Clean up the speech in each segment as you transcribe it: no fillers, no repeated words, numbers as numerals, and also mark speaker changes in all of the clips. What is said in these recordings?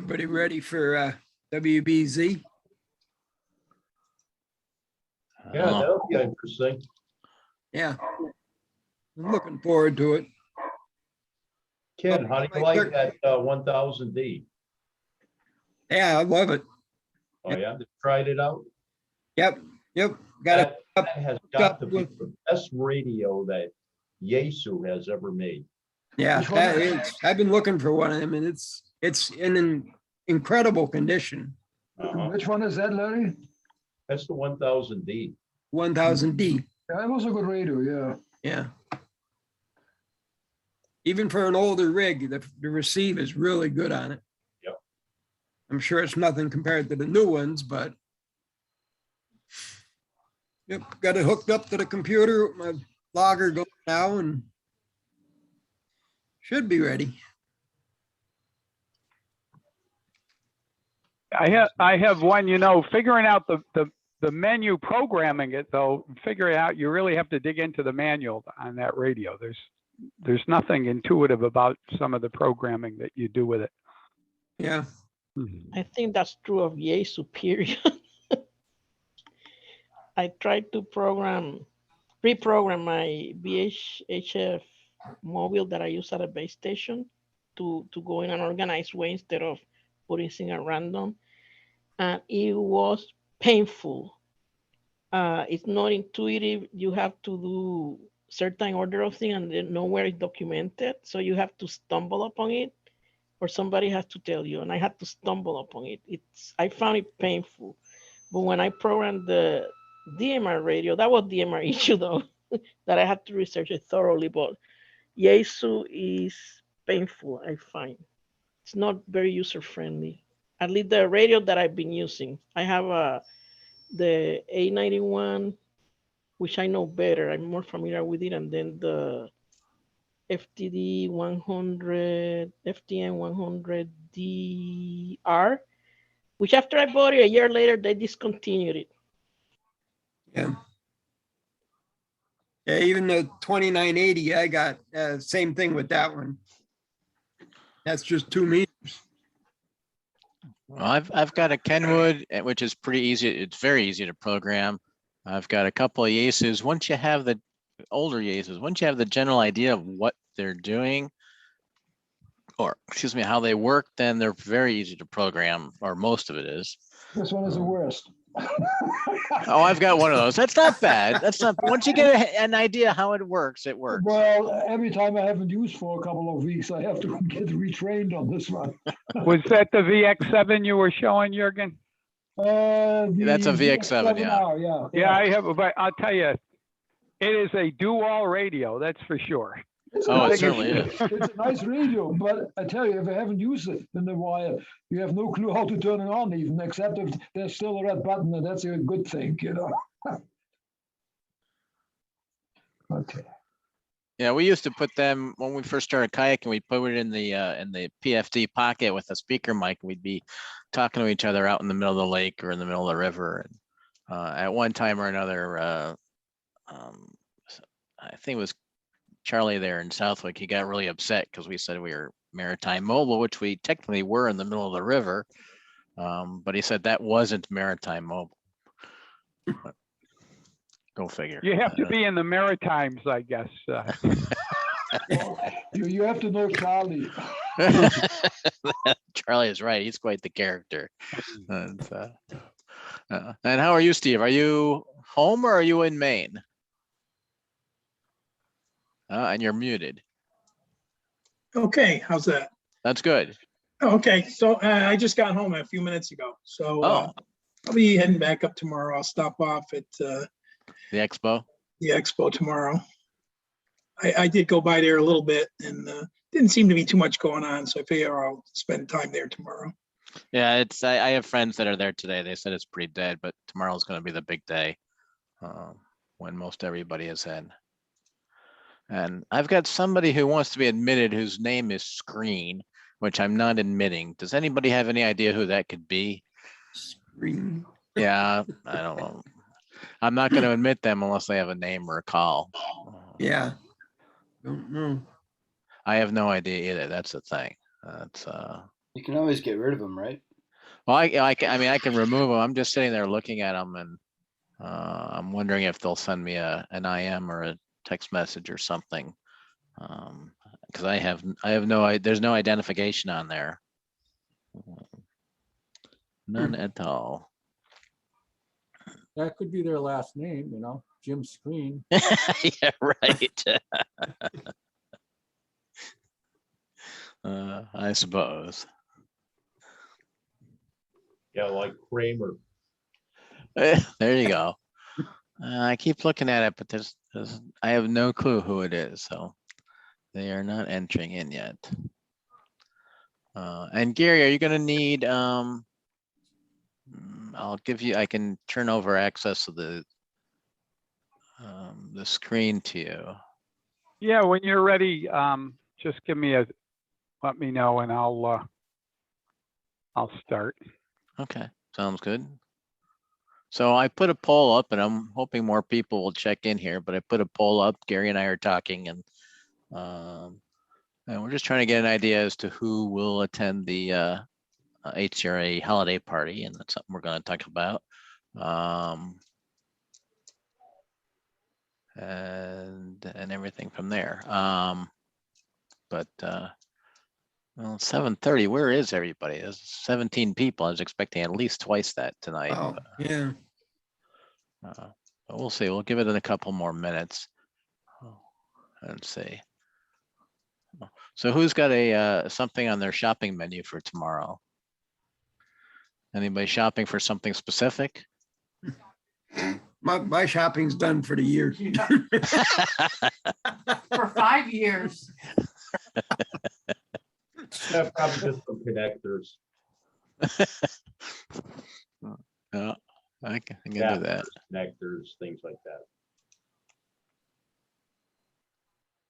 Speaker 1: Everybody ready for WBZ?
Speaker 2: Yeah, that'll be interesting.
Speaker 1: Yeah. I'm looking forward to it.
Speaker 2: Ken, how do you like that 1000D?
Speaker 1: Yeah, I love it.
Speaker 2: Oh yeah, they tried it out.
Speaker 1: Yep. Got it.
Speaker 2: That has got to be the best radio that Yaesu has ever made.
Speaker 1: Yeah, I've been looking for one of them, and it's in an incredible condition.
Speaker 3: Which one is that, Larry?
Speaker 2: That's the 1000D.
Speaker 1: 1000D.
Speaker 3: Yeah, it was a good radio, yeah.
Speaker 1: Yeah. Even for an older rig, the receive is really good on it.
Speaker 2: Yep.
Speaker 1: I'm sure it's nothing compared to the new ones, but yep, got it hooked up to the computer with my logger going now and should be ready.
Speaker 4: I have one, figuring out the menu programming it though, figuring out you really have to dig into the manual on that radio. There's nothing intuitive about some of the programming that you do with it.
Speaker 1: Yeah.
Speaker 5: I think that's true of Yaesu, period. I tried to reprogram my VHF mobile that I use at a base station to go in an organized way instead of putting things at random. And it was painful. It's not intuitive. You have to do certain order of things and then nowhere is documented. So you have to stumble upon it or somebody has to tell you. And I had to stumble upon it. I found it painful. But when I programmed the DMR radio, that was DMR issue though, that I had to research it thoroughly. But Yaesu is painful, I find. It's not very user-friendly. At least the radio that I've been using. I have the A91, which I know better. I'm more familiar with it. And then the FTD 100, FTN 100DR, which after I bought it a year later, they discontinued it.
Speaker 1: Yeah. Yeah, even the 2980, I got same thing with that one. That's just 2 meters.
Speaker 6: Well, I've got a Kenwood, which is pretty easy. It's very easy to program. I've got a couple of Yaesus. Once you have the older Yaesus, once you have the general idea of what they're doing, or excuse me, how they work, then they're very easy to program, or most of it is.
Speaker 3: This one is the worst.
Speaker 6: Oh, I've got one of those. That's not bad. That's not. Once you get an idea how it works, it works.
Speaker 3: Well, every time I haven't used for a couple of weeks, I have to get retrained on this one.
Speaker 4: Was that the VX7 you were showing, Jürgen?
Speaker 6: That's a VX7, yeah.
Speaker 4: Yeah, I have, but I'll tell you, it is a do-all radio, that's for sure.
Speaker 6: Oh, it certainly is.
Speaker 3: It's a nice radio, but I tell you, if I haven't used it in a while, you have no clue how to turn it on even, except if there's still a red button, and that's a good thing, Okay.
Speaker 6: Yeah, we used to put them when we first started kayaking. We put it in the PFD pocket with a speaker mic. We'd be talking to each other out in the middle of the lake or in the middle of the river. And at one time or another, I think it was Charlie there in Southwick. He got really upset because we said we were maritime mobile, which we technically were in the middle of the river. But he said that wasn't maritime mobile. But go figure.
Speaker 4: You have to be in the Maritimes, I guess.
Speaker 3: You have to know Charlie.
Speaker 6: Charlie is right. He's quite the character. And how are you, Steve? Are you home or are you in Maine? And you're muted.
Speaker 7: Okay, how's that?
Speaker 6: That's good.
Speaker 7: Okay, so I just got home a few minutes ago. So I'll be heading back up tomorrow. I'll stop off at
Speaker 6: the expo.
Speaker 7: The expo tomorrow. I did go by there a little bit and didn't seem to be too much going on. So I figure I'll spend time there tomorrow.
Speaker 6: Yeah, I have friends that are there today. They said it's pretty dead, but tomorrow's going to be the big day when most everybody is in. And I've got somebody who wants to be admitted whose name is Screen, which I'm not admitting. Does anybody have any idea who that could be?
Speaker 1: Screen.
Speaker 6: Yeah, I don't know. I'm not going to admit them unless they have a name or a call.
Speaker 1: Yeah. Don't know.
Speaker 6: I have no idea either. That's the thing.
Speaker 8: You can always get rid of them, right?
Speaker 6: Well, I mean, I can remove them. I'm just sitting there looking at them and I'm wondering if they'll send me an IM or a text message or something. Because I have there's no identification on there. None at all.
Speaker 9: That could be their last name, Jim Screen.
Speaker 6: Yeah, right. I suppose.
Speaker 2: Yeah, like Kramer.
Speaker 6: There you go. I keep looking at it, but I have no clue who it is, so they are not entering in yet. And Gary, are you going to need? I can turn over access to the screen to you.
Speaker 4: Yeah, when you're ready, just let me know and I'll start.
Speaker 6: Okay, sounds good. So I put a poll up and I'm hoping more people will check in here, but I put a poll up. Gary and I are talking and we're just trying to get an idea as to who will attend the HCRA holiday party, and that's something we're going to talk about. And everything from there. But well, 7:30. Where is everybody? There's 17 people. I was expecting at least twice that tonight.
Speaker 1: Oh, yeah.
Speaker 6: But we'll see. We'll give it in a couple more minutes and see. So who's got a something on their shopping menu for tomorrow? Anybody shopping for something specific?
Speaker 1: My shopping's done for the year.
Speaker 10: For 5 years.
Speaker 2: Yeah, probably just some connectors.
Speaker 6: Yeah, I can
Speaker 2: Yeah,
Speaker 6: do that.
Speaker 2: Connectors, things like that.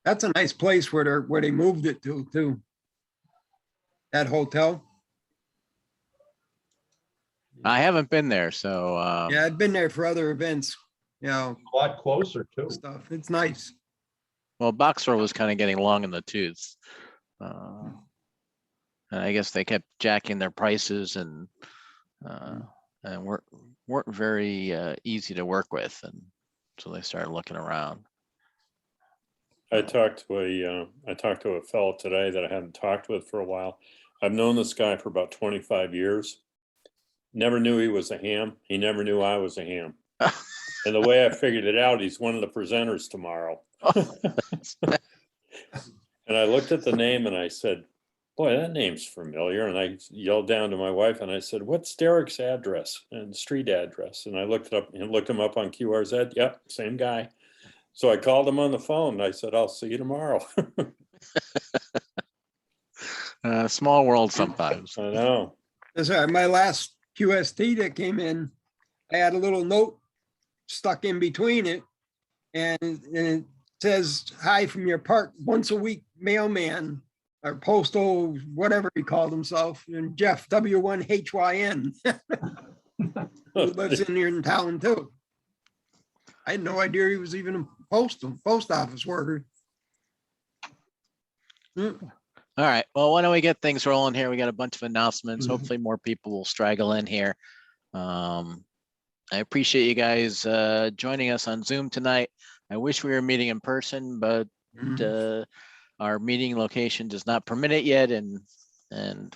Speaker 1: That's a nice place where they moved it to too. That hotel.
Speaker 6: I haven't been there, so
Speaker 1: Yeah, I've been there for other events,
Speaker 2: A lot closer too.
Speaker 1: stuff. It's nice.
Speaker 6: well, Boxer was kind of getting long in the tooth. And I guess they kept jacking their prices and weren't very easy to work with, and so they started looking around.
Speaker 11: I talked to a fellow today that I hadn't talked with for a while. I've known this guy for about 25 years. Never knew he was a ham. He never knew I was a ham. And the way I figured it out, he's one of the presenters tomorrow. And I looked at the name and I said, boy, that name's familiar. And I yelled down to my wife and I said, what's Derek's address and street address? And I looked it up and looked him up on QRZ. Yep, same guy. So I called him on the phone and I said, I'll see you tomorrow.
Speaker 6: Small world sometimes.
Speaker 11: I know.
Speaker 1: That's right. My last QST that came in, I had a little note stuck in between it. And it says, hi from your park once a week mailman or postal, whatever he called himself, and Jeff, W1HYN, who lives in here in town too. I had no idea he was even a post office worker.
Speaker 6: All right. Well, why don't we get things rolling here? We got a bunch of announcements. Hopefully more people will straggle in here. I appreciate you guys joining us on Zoom tonight. I wish we were meeting in person, but our meeting location does not permit it yet. And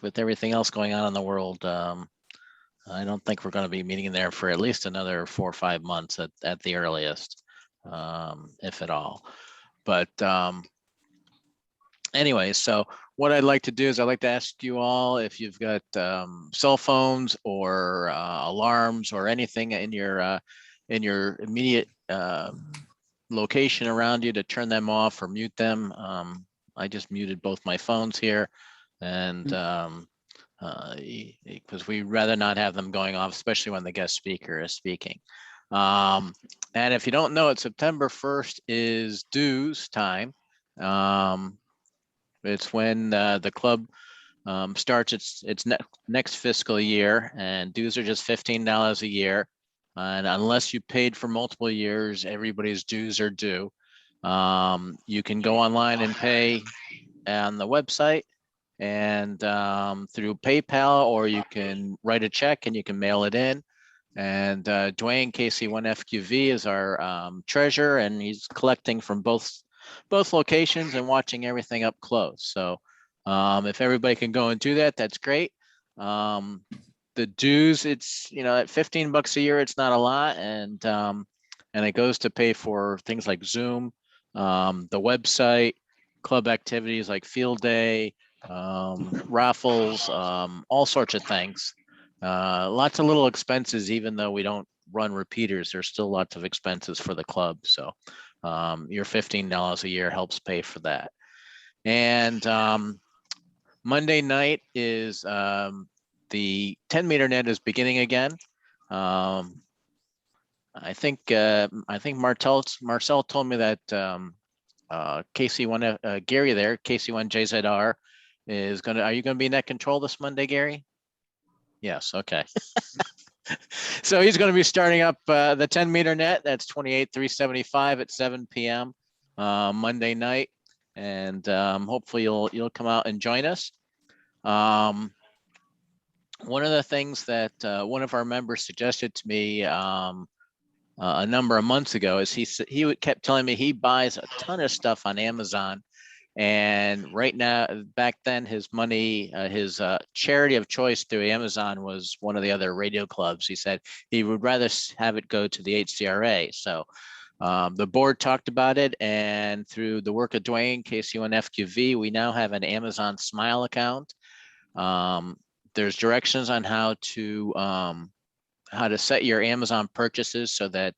Speaker 6: with everything else going on in the world, I don't think we're going to be meeting there for at least another 4 or 5 months at the earliest, if at all. But anyway, so what I'd like to do is I'd like to ask you all if you've got cell phones or alarms or anything in your immediate location around you to turn them off or mute them. I just muted both my phones here, and because we'd rather not have them going off, especially when the guest speaker is speaking. And if you don't know it, September 1st is dues time. It's when the club starts its next fiscal year, and dues are just $15 a year. And unless you paid for multiple years, everybody's dues are due. You can go online and pay on the website, and through PayPal, or you can write a check and you can mail it in. And Dwayne KC1FQV is our treasurer, and he's collecting from both locations and watching everything up close. So if everybody can go and do that, that's great. The dues, it's, at $15 a year, it's not a lot, and it goes to pay for things like Zoom, the website, club activities like field day, raffles, all sorts of things. Lots of little expenses, even though we don't run repeaters, there's still lots of expenses for the club. So your $15 a year helps pay for that. And Monday night is the 10-meter net is beginning again. I think Marcel told me that KC1 Gary there, KC1JZR is gonna. Are you gonna be net control this Monday, Gary? Yes. Okay. So he's going to be starting up the 10-meter net. That's 28,375 at 7 p.m. Monday night, and hopefully you'll come out and join us. One of the things that one of our members suggested to me a number of months ago is he kept telling me he buys a ton of stuff on Amazon. And right now, back then, his money, his charity of choice through Amazon was one of the other radio clubs. He said he would rather have it go to the HCRA. So the board talked about it, and through the work of Dwayne, KC1FQV, we now have an Amazon Smile account. There's directions on how to set your Amazon purchases so that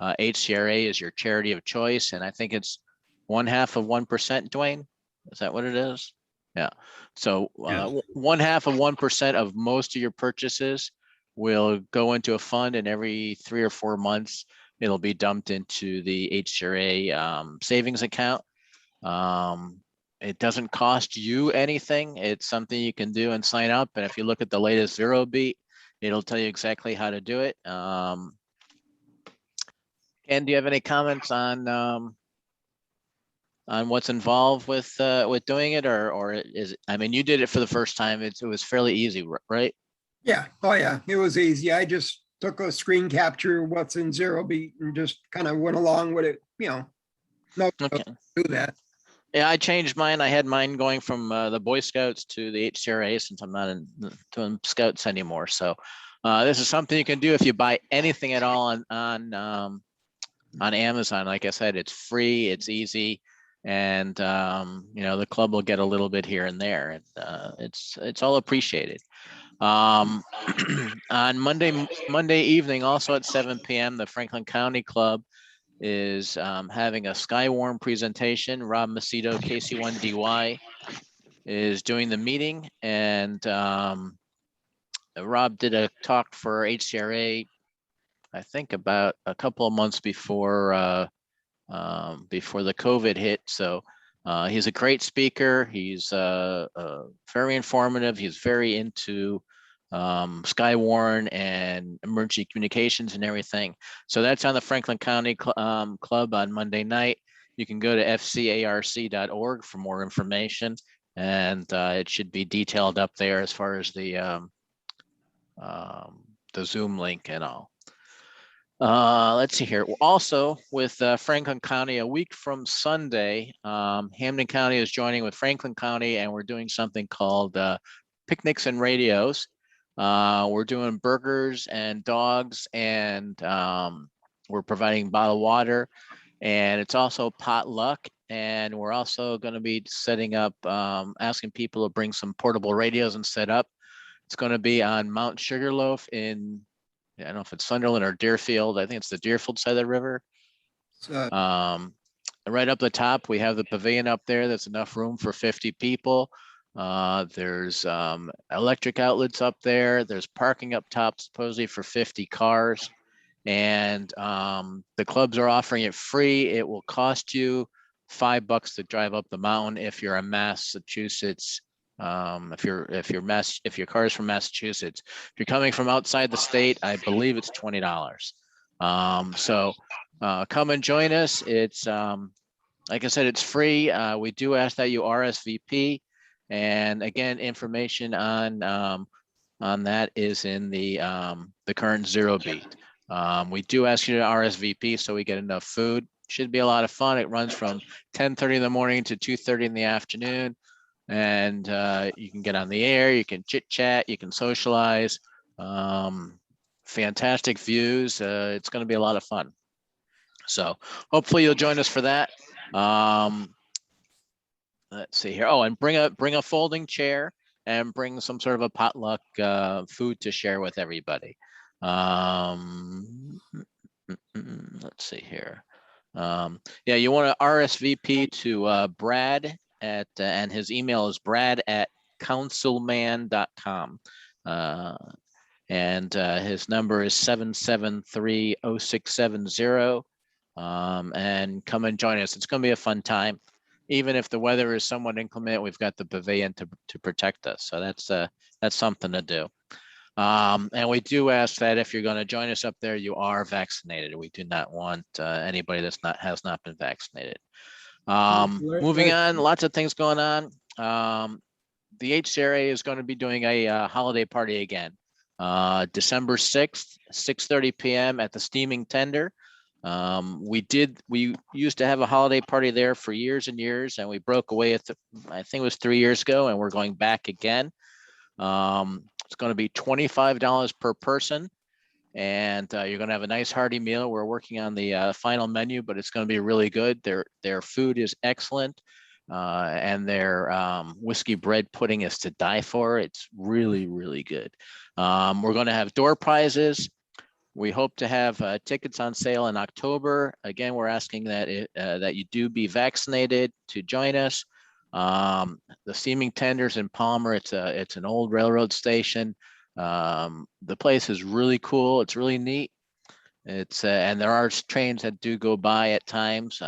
Speaker 6: HCRA is your charity of choice, and I think it's 1/2 of 1%, Dwayne? Is that what it is? Yeah. So 1/2 of 1% of most of your purchases will go into a fund, and every 3 or 4 months, it'll be dumped into the HCRA savings account. It doesn't cost you anything. It's something you can do and sign up. And if you look at the latest Zero Beat, it'll tell you exactly how to do it. Ken, do you have any comments on what's involved with doing it, or is it, I mean, you did it for the first time. It was fairly easy, right?
Speaker 1: Yeah. Oh, yeah. It was easy. I just took a screen capture of what's in Zero Beat and just kind of went along with it. No,
Speaker 6: Okay.
Speaker 1: do that.
Speaker 6: Yeah, I changed mine. I had mine going from the Boy Scouts to the HCRA since I'm not doing Scouts anymore. So this is something you can do if you buy anything at all on Amazon. Like I said, it's free, it's easy, and the club will get a little bit here and there, and it's all appreciated. On Monday evening, also at 7 p.m., the Franklin County Club is having a Skywarn presentation. Rob Macedo, KC1DY, is doing the meeting, and Rob did a talk for HCRA, I think about a couple of months before the COVID hit. So he's a great speaker. He's very informative. He's very into Skywarn and emergency communications and everything. So that's on the Franklin County Club on Monday night. You can go to fcarc.org for more information, and it should be detailed up there as far as the Zoom link and all. Let's see here. Also with Franklin County, a week from Sunday, Hampden County is joining with Franklin County, and we're doing something called Picnics and Radios. We're doing burgers and dogs, and we're providing bottled water, and it's also potluck. And we're also going to be setting up, asking people to bring some portable radios and set up. It's going to be on Mount Sugarloaf in, I don't know if it's Sunderland or Deerfield. I think it's the Deerfield side of the river. Right up the top, we have the pavilion up there. That's enough room for 50 people. There's electric outlets up there. There's parking up top, supposedly for 50 cars. And the clubs are offering it free. It will cost you $5 to drive up the mountain if you're a Massachusetts. If your car is from Massachusetts. If you're coming from outside the state, I believe it's $20. So come and join us. It's like I said, it's free. We do ask that you RSVP, And again, information on that is in the current Zero Beat. We do ask you to RSVP so we get enough food. Should be a lot of fun. It runs from 10:30 in the morning to 2:30 in the afternoon. And you can get on the air, you can chit chat, you can socialize. Fantastic views. It's going to be a lot of fun. So hopefully you'll join us for that. Let's see here. Oh, and bring a folding chair and bring some sort of a potluck food to share with everybody. Let's see here. Yeah, you want to RSVP to Brad at, and his email is brad@councilman.com. And his number is 773-0670. And come and join us. It's going to be a fun time. Even if the weather is somewhat inclement, we've got the pavilion to protect us. So that's something to do. And we do ask that if you're going to join us up there, you are vaccinated. We do not want anybody has not been vaccinated. Moving on, lots of things going on. The HCRA is going to be doing a holiday party again. December 6th, 6:30 p.m. at the Steaming Tender. We used to have a holiday party there for years and years, and we broke away at I think it was 3 years ago, and we're going back again. It's going to be $25 per person, and you're going to have a nice hearty meal. We're working on the final menu, but it's going to be really good. Their food is excellent, and their whiskey bread pudding is to die for. It's really, really good. We're going to have door prizes. We hope to have tickets on sale in October. Again, we're asking that that you do be vaccinated to join us. The Steaming Tenders in Palmer, it's an old railroad station. The place is really cool. It's really neat. It's and there are trains that do go by at times.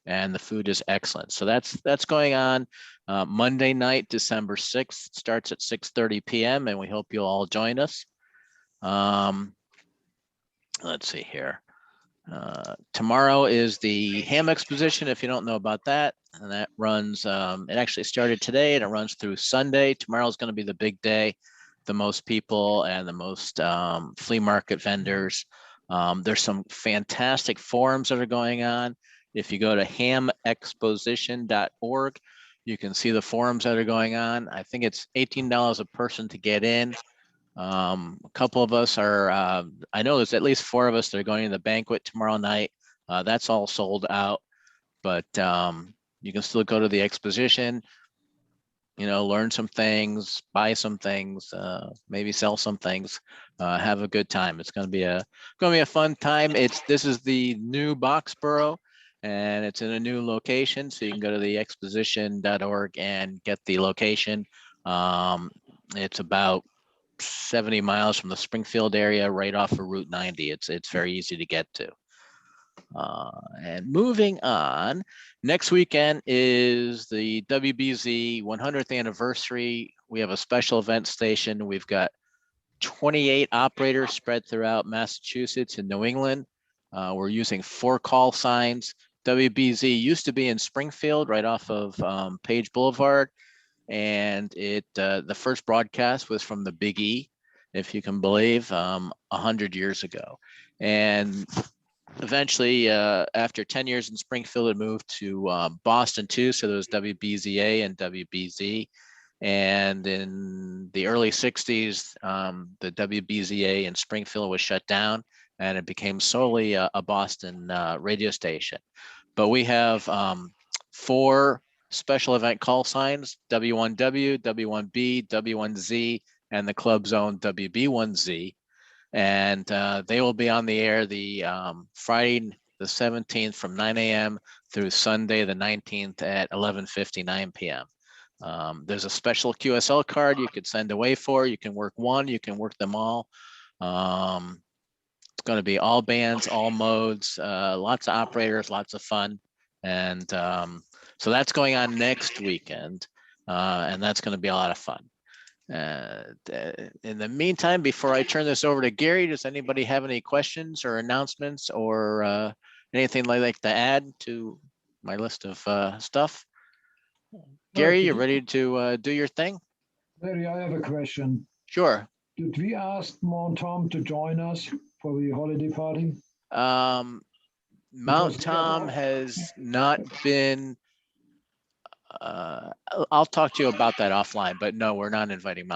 Speaker 6: And the food is excellent. So that's going on Monday night, December 6th. It starts at 6:30 p.m. and we hope you'll all join us. Let's see here. Tomorrow is the ham exposition, if you don't know about that. And that runs, it actually started today and it runs through Sunday. Tomorrow is going to be the big day, the most people and the most flea market vendors. There's some fantastic forums that are going on. If you go to hamexposition.org, you can see the forums that are going on. I think it's $18 a person to get in. A couple of us are, I know there's at least 4 of us that are going to the banquet tomorrow night. That's all sold out, but you can still go to the exposition, learn some things, buy some things, maybe sell some things, have a good time. It's going to be a fun time. This is the new Boxborough, and it's in a new location. So you can go to the exposition.org and get the location. It's about 70 miles from the Springfield area, right off of Route 90. It's very easy to get to. And moving on, next weekend is the WBZ 100th anniversary. We have a special event station. We've got 28 operators spread throughout Massachusetts and New England. We're using 4 call signs. WBZ used to be in Springfield, right off of Page Boulevard. And the first broadcast was from the Big E, if you can believe, 100 years ago. And eventually, after 10 years in Springfield, it moved to Boston too. So there was WBZA and WBZ. And in the early 60s, the WBZA in Springfield was shut down, and it became solely a Boston radio station. But we have 4 special event call signs: W1W, W1B, W1Z, and the Club Zone WB1Z. And they will be on the air the Friday the 17th from 9 a.m. through Sunday the 19th at 11:59 p.m. There's a special QSL card you could send away for. You can work one, you can work them all. It's going to be all bands, all modes, lots of operators, lots of fun. And so that's going on next weekend, and that's going to be a lot of fun. In the meantime, before I turn this over to Gary, does anybody have any questions or announcements or anything like to add to my list of stuff? Gary, you
Speaker 3: Okay.
Speaker 6: ready to do your thing?
Speaker 3: Larry, I have a question.
Speaker 6: Sure.
Speaker 3: Did we ask Mount Tom to join us for the holiday party?
Speaker 6: Mount
Speaker 3: Because we
Speaker 6: Tom
Speaker 3: have-
Speaker 6: has not been, I'll talk to you about that offline, but no, we're not inviting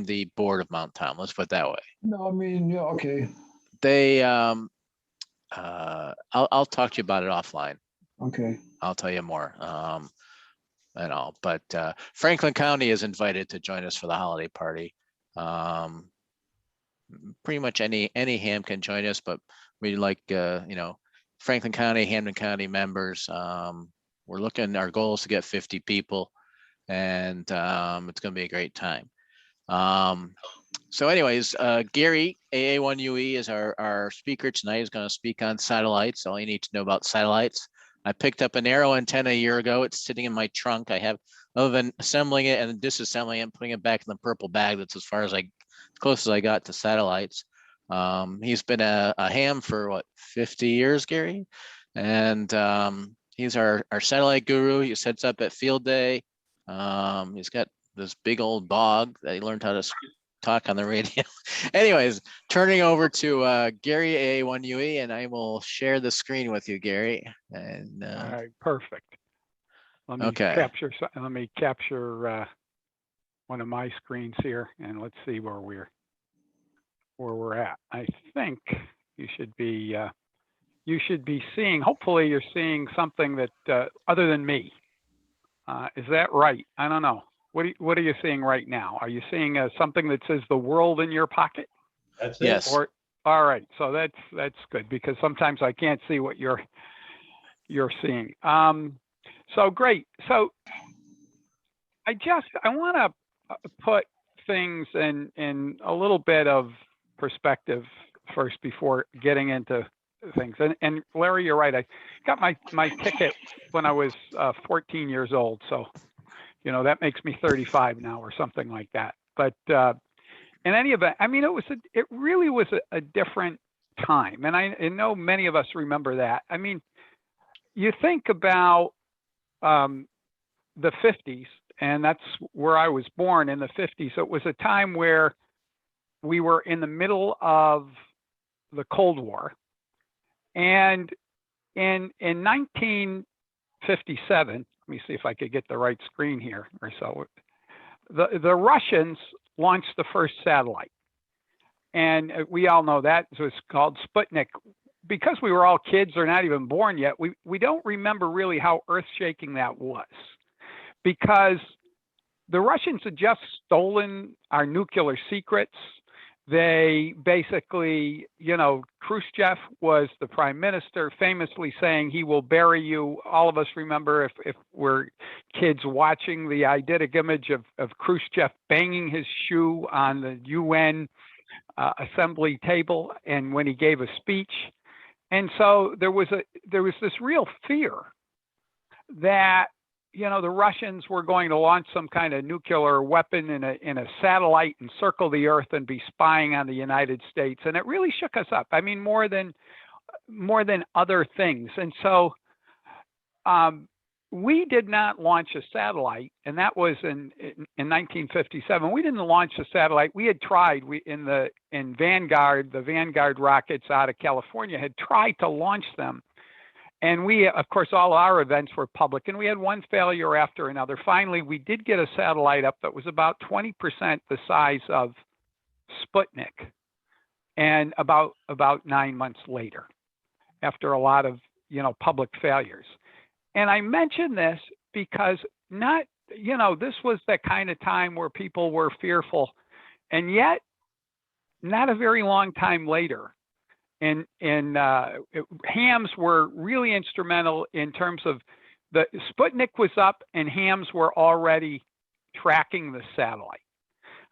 Speaker 6: the board of Mount Tom. Let's put it that way.
Speaker 3: No, I mean, yeah, okay,
Speaker 6: They, I'll talk to you about it offline.
Speaker 3: okay.
Speaker 6: I'll tell you more, and all, but, Franklin County is invited to join us for the holiday party. Pretty much any ham can join us, but we like, Franklin County, Hampden County members. Our goal is to get 50 people, and it's gonna be a great time. So anyways, Gary, AA1UE is our speaker tonight. He's gonna speak on satellites, all you need to know about satellites. I picked up an Arrow antenna a year ago. It's sitting in my trunk. I have, other than assembling it and disassembling it and putting it back in the purple bag, that's as close as I got to satellites. He's been a ham for what, 50 years, Gary? And he's our satellite guru. He sets up at field day. He's got this big old dog that he learned how to talk on the radio. Anyways, turning over to Gary AA1UE, and I will share the screen with you, Gary. And
Speaker 4: All right, perfect. Let me
Speaker 6: Okay.
Speaker 4: capture one of my screens here, and let's see where we're at. I think you should be seeing, hopefully you're seeing something that other than me. Is that right? I don't know. What are you seeing right now? Are you seeing something that says the world in your pocket?
Speaker 2: That's it.
Speaker 6: yes,
Speaker 4: Or, all right, so that's good, because sometimes I can't see what you're seeing. So great. So I want to put things in a little bit of perspective first before getting into things. And Larry, you're right. I got my ticket when I was 14 years old. So, that makes me 35 now or something like that. But in any event, I mean, it really was a different time. And I know many of us remember that. I mean, you think about the 50s, and that's where I was born, in the 50s. So it was a time where we were in the middle of the Cold War. And in 1957, let me see if I could get the right screen here or so. The Russians launched the first satellite. And we all know that. So it's called Sputnik. Because we were all kids or not even born yet, we don't remember really how earth-shaking that was. Because the Russians had just stolen our nuclear secrets. They basically, Khrushchev was the prime minister, famously saying he will bury you. All of us remember, if we're kids, watching the eidetic image of Khrushchev banging his shoe on the UN assembly table, and when he gave a speech. And so there was this real fear that the Russians were going to launch some kind of nuclear weapon in a satellite and circle the Earth and be spying on the United States. And it really shook us up. I mean, more than other things. And so we did not launch a satellite, and that was in 1957. We didn't launch a satellite. We had tried. In Vanguard, the Vanguard rockets out of California had tried to launch them. And we, of course, all our events were public, and we had one failure after another. Finally, we did get a satellite up that was about 20% the size of Sputnik, and about 9 months later, after a lot of public failures. And I mention this because this was that kind of time where people were fearful, and yet not a very long time later. And hams were really instrumental in terms of the Sputnik was up and hams were already tracking the satellite.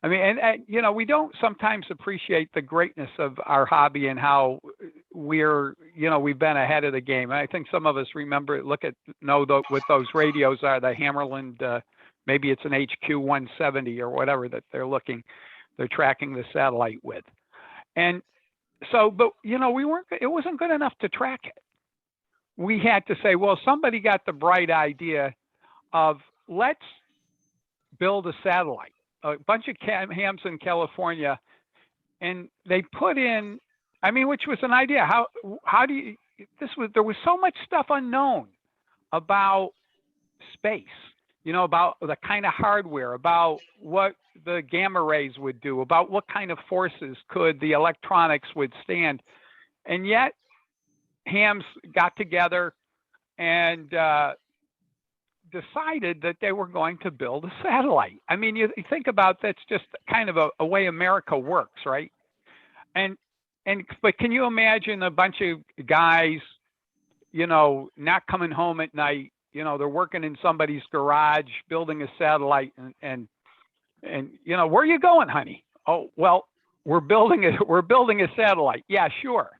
Speaker 4: I mean, and we don't sometimes appreciate the greatness of our hobby and how we've been ahead of the game. And I think some of us remember, what those radios are, the Hammerland, maybe it's an HQ 170 or whatever that they're tracking the satellite with. And so, but it wasn't good enough to track it. We had to say, well, somebody got the bright idea of let's build a satellite. A bunch of hams in California, and they put in, I mean, which was an idea. How do you, there was so much stuff unknown about space, about the kind of hardware, about what the gamma rays would do, about what kind of forces could the electronics withstand. And yet hams got together and decided that they were going to build a satellite. I mean, you think about that's just kind of a way America works, right? But can you imagine a bunch of guys, not coming home at night, they're working in somebody's garage, building a satellite and where are you going, honey? Oh, well, we're building a satellite. Yeah, sure.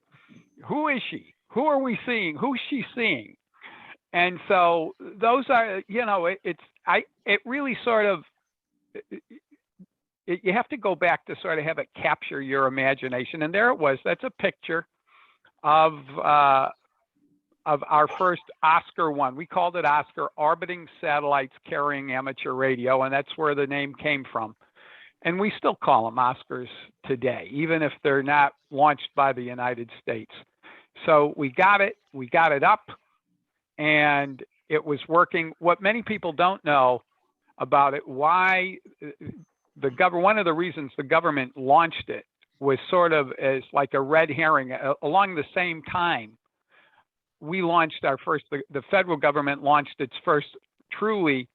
Speaker 4: Who is she? Who are we seeing? Who's she seeing? And so those are, it really sort of, you have to go back to sort of have it capture your imagination. And there it was. That's a picture of our first Oscar one. We called it Oscar, Orbiting Satellites Carrying Amateur Radio, and that's where the name came from. And we still call them Oscars today, even if they're not launched by the United States. So we got it up, and it was working. What many people don't know about it, why one of the reasons the government launched it was sort of as like a red herring. Along the same time, we launched the federal government launched its first truly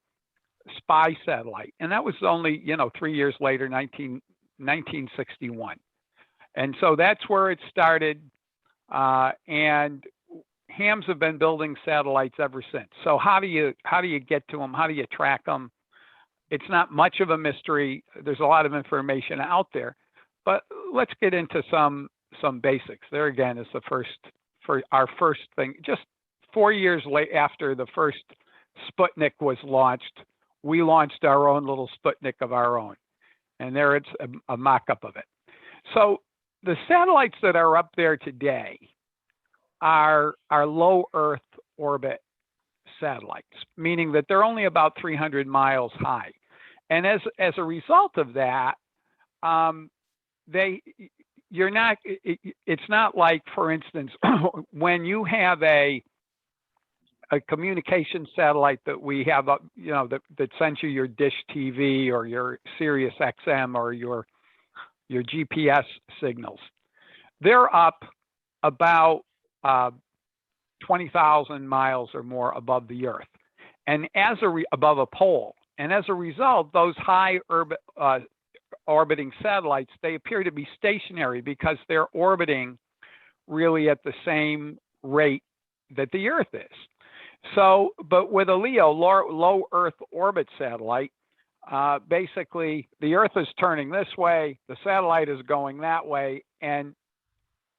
Speaker 4: spy satellite. And that was only, 3 years later, 1961. And so that's where it started. And hams have been building satellites ever since. So how do you get to them? How do you track them? It's not much of a mystery. There's a lot of information out there, but let's get into some basics. There again is our first thing. Just 4 years after the first Sputnik was launched, we launched our own little Sputnik of our own. And there it's a mock-up of it. So the satellites that are up there today are low Earth orbit satellites, meaning that they're only about 300 miles high. And as a result of that, it's not like, for instance, when you have a communication satellite that we have, that sends you your Dish TV or your Sirius XM or your GPS signals. They're up about 20,000 miles or more above the Earth, and above a pole. And as a result, those high orbiting satellites, they appear to be stationary because they're orbiting really at the same rate that the Earth is. So, but with a LEO, low Earth orbit satellite, basically the Earth is turning this way, the satellite is going that way, and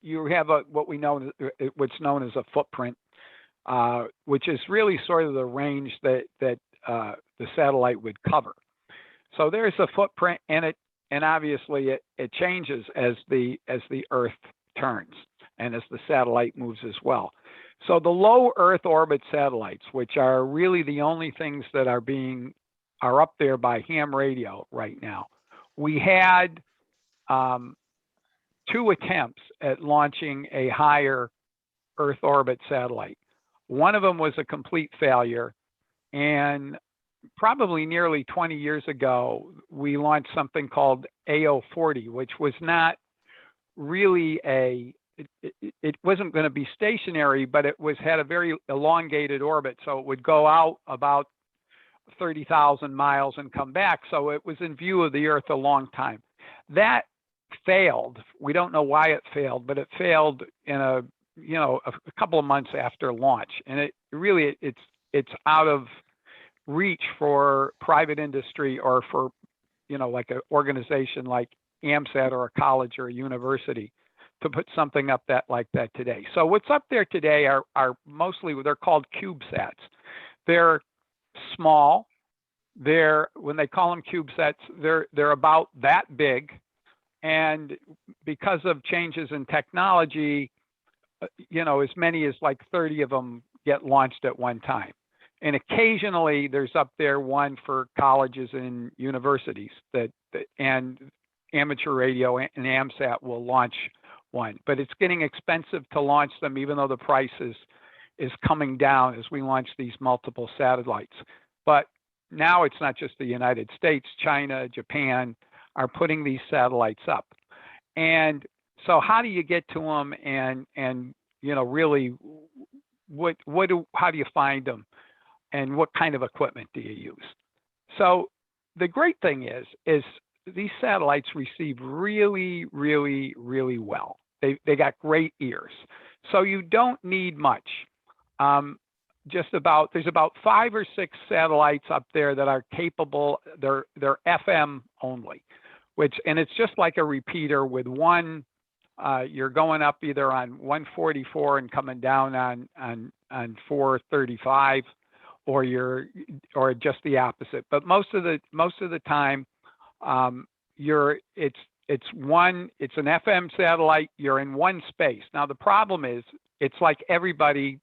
Speaker 4: you have what's known as a footprint, which is really sort of the range that the satellite would cover. So there's a footprint, and obviously it changes as the Earth turns and as the satellite moves as well. So the low Earth orbit satellites, which are really the only things that are up there by ham radio right now. We had 2 attempts at launching a higher Earth orbit satellite. One of them was a complete failure, and probably nearly 20 years ago, we launched something called AO40, which was not really it wasn't going to be stationary, but it had a very elongated orbit. So it would go out about 30,000 miles and come back. So it was in view of the Earth a long time. That failed. We don't know why it failed, but it failed in a couple of months after launch. And it's out of reach for private industry or for, like an organization like AMSAT or a college or a university to put something up like that today. So what's up there today are mostly, they're called CubeSats. They're small. When they call them CubeSats, they're about that big. And because of changes in technology, as many as like 30 of them get launched at one time. And occasionally there's up there one for colleges and universities and amateur radio and AMSAT will launch one, but it's getting expensive to launch them, even though the price is coming down as we launch these multiple satellites. But now it's not just the United States, China, Japan are putting these satellites up. And so how do you get to them and really how do you find them and what kind of equipment do you use? So the great thing is these satellites receive really, really, really well. They got great ears. So you don't need much. There's about 5 or 6 satellites up there that are capable, they're FM only, and it's just like a repeater with one, you're going up either on 144 and coming down on 435, or just the opposite. But most of the time, it's an FM satellite, you're in one space. Now the problem is it's like everybody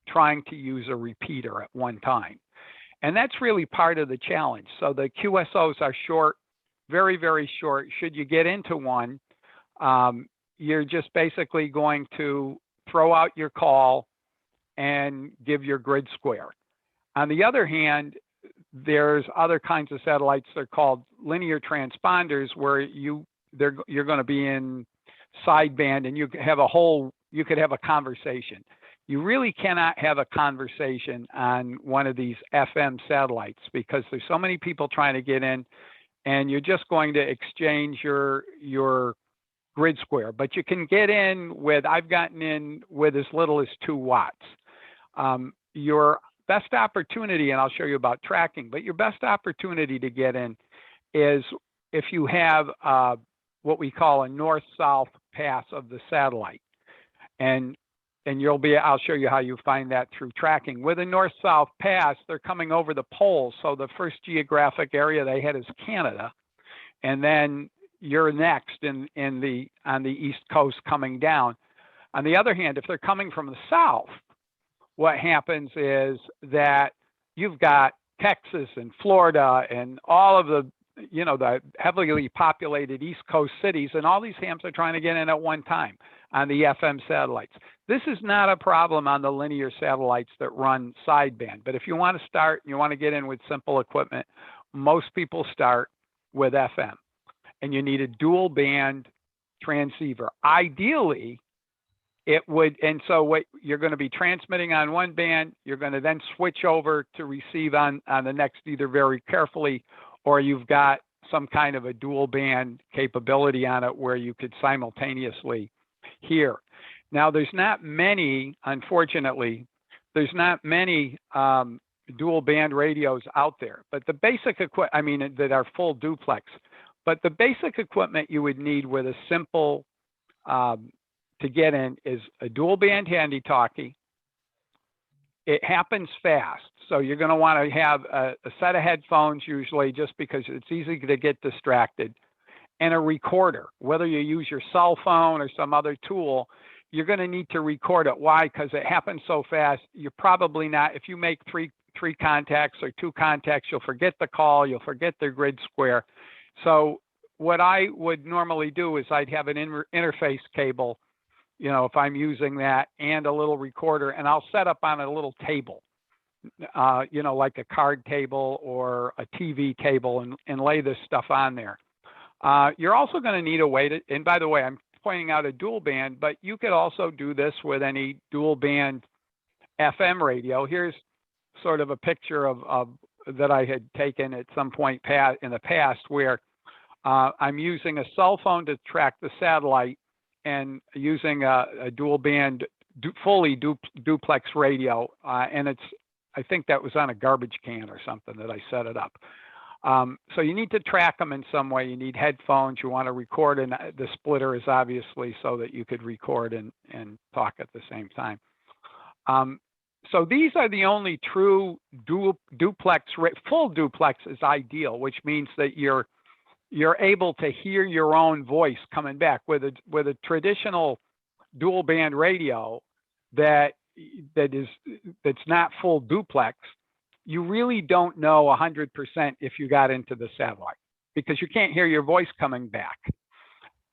Speaker 4: trying to use a repeater at one time. And that's really part of the challenge. So the QSOs are short, very, very short. Should you get into one, you're just basically going to throw out your call and give your grid square. On the other hand, there's other kinds of satellites that are called linear transponders where you're going to be in sideband and you could have a conversation. You really cannot have a conversation on one of these FM satellites because there's so many people trying to get in and you're just going to exchange your grid square. But you can get in I've gotten in with as little as 2 watts. Your best opportunity, and I'll show you about tracking, but your best opportunity to get in is if you have what we call a north-south pass of the satellite. And I'll show you how you find that through tracking. With a north-south pass, they're coming over the poles. So the first geographic area they hit is Canada. And then you're next on the East Coast coming down. On the other hand, if they're coming from the south, what happens is that you've got Texas and Florida and all of the heavily populated East Coast cities, and all these hams are trying to get in at one time on the FM satellites. This is not a problem on the linear satellites that run sideband. But if you want to start, you want to get in with simple equipment, most people start with FM. And you need a dual band transceiver. Ideally, so what you're going to be transmitting on one band, you're going to then switch over to receive on the next, either very carefully, or you've got some kind of a dual band capability on it where you could simultaneously hear. Now, unfortunately, there's not many dual band radios out there, but the basic that are full duplex. But the basic equipment you would need with a simple to get in is a dual band handy talkie. It happens fast. So you're going to want to have a set of headphones usually, just because it's easy to get distracted, and a recorder. Whether you use your cell phone or some other tool, you're going to need to record it. Why? Because it happens so fast. You're probably not, if you make three contacts or 2 contacts, you'll forget the call, you'll forget the grid square. So what I would normally do is I'd have an interface cable, if I'm using that, and a little recorder, and I'll set up on a little table, like a card table or a TV table, and lay this stuff on there. You're also going to need a way to, and by the way, I'm pointing out a dual band, but you could also do this with any dual band FM radio. Here's sort of a picture of that I had taken at some point in the past where I'm using a cell phone to track the satellite and using a dual band, fully duplex radio. And I think that was on a garbage can or something that I set it up. So you need to track them in some way. You need headphones. You want to record, and the splitter is obviously so that you could record and talk at the same time. So these are the only true duplex. Full duplex is ideal, which means that you're able to hear your own voice coming back. With a traditional dual band radio that's not full duplex, you really don't know 100% if you got into the satellite because you can't hear your voice coming back.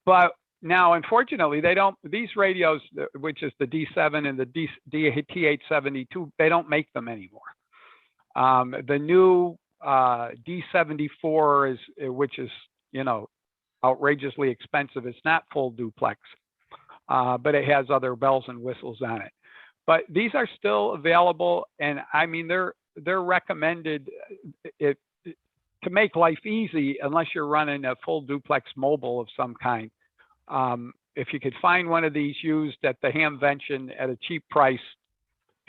Speaker 4: But now, unfortunately, they don't, these radios, which is the D7 and the DT872, they don't make them anymore. The new D74 is, which is, you know, outrageously expensive. It's not full duplex, but it has other bells and whistles on it. But these are still available, and I mean, they're recommended to make life easy unless you're running a full duplex mobile of some kind. If you could find one of these used at the Hamvention at a cheap price,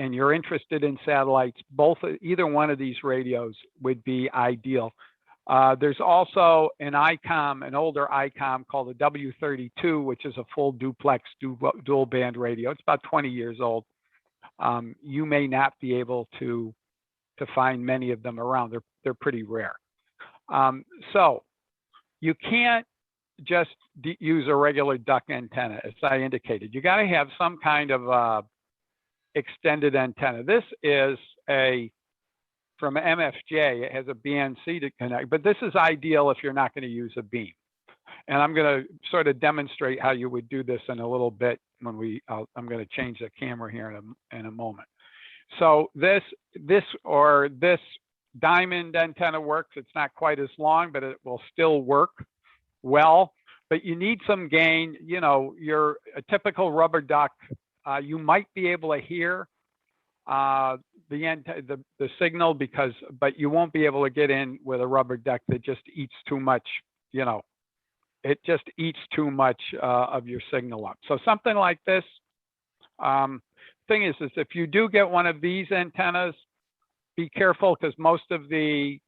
Speaker 4: and you're interested in satellites, either one of these radios would be ideal. There's also an ICOM, an older ICOM called the W32, which is a full duplex dual band radio. It's about 20 years old. You may not be able to find many of them around. They're pretty rare. So you can't just use a regular duck antenna, as I indicated. You got to have some kind of extended antenna. This is from MFJ. It has a BNC to connect, but this is ideal if you're not going to use a beam. And I'm going to sort of demonstrate how you would do this in a little bit when I'm going to change the camera here in a moment. So this diamond antenna works. It's not quite as long, but it will still work well. But you need some gain. You know, a typical rubber duck, you might be able to hear the signal but you won't be able to get in with a rubber duck that just eats too much. You know, it just eats too much of your signal up. So something like this. Thing is if you do get one of these antennas, be careful because most of the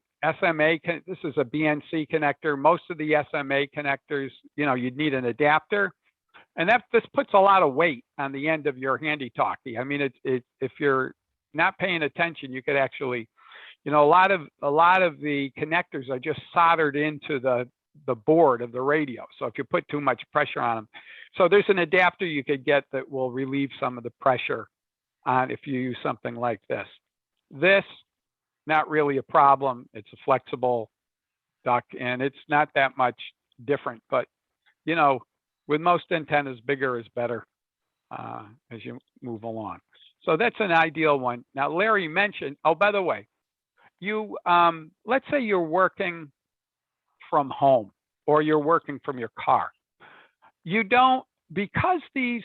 Speaker 4: SMA, this is a BNC connector. Most of the SMA connectors, you know, you'd need an adapter. And this puts a lot of weight on the end of your handy talkie. I mean, if you're not paying attention, you could actually, you know, a lot of the connectors are just soldered into the board of the radio. So if you put too much pressure on them, so there's an adapter you could get that will relieve some of the pressure on if you use something like this. This, not really a problem. It's a flexible duck and it's not that much different, but you know, with most antennas, bigger is better as you move along. So that's an ideal one. Now, Larry mentioned, oh, by the way, you, let's say you're working from home or you're working from your car. You don't, because these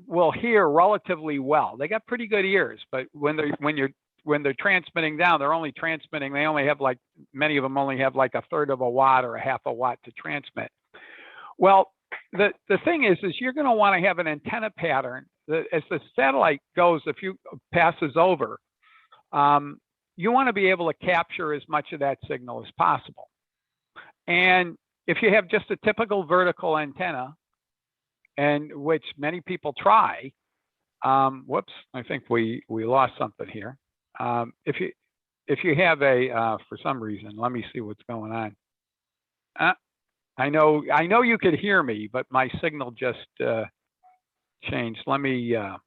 Speaker 4: will hear relatively well. They got pretty good ears, but when they're transmitting down, they only have like, many of them only have like 1/3 of a watt or 1/2 a watt to transmit. Well, the thing is you're going to want to have an antenna pattern that as the satellite goes, if you passes over, you want to be able to capture as much of that signal as possible. And if you have just a typical vertical antenna, and which many people try, whoops, I think we lost something here. If you have for some reason, let me see what's going on. I know you could hear me, but my signal just changed. Let me, are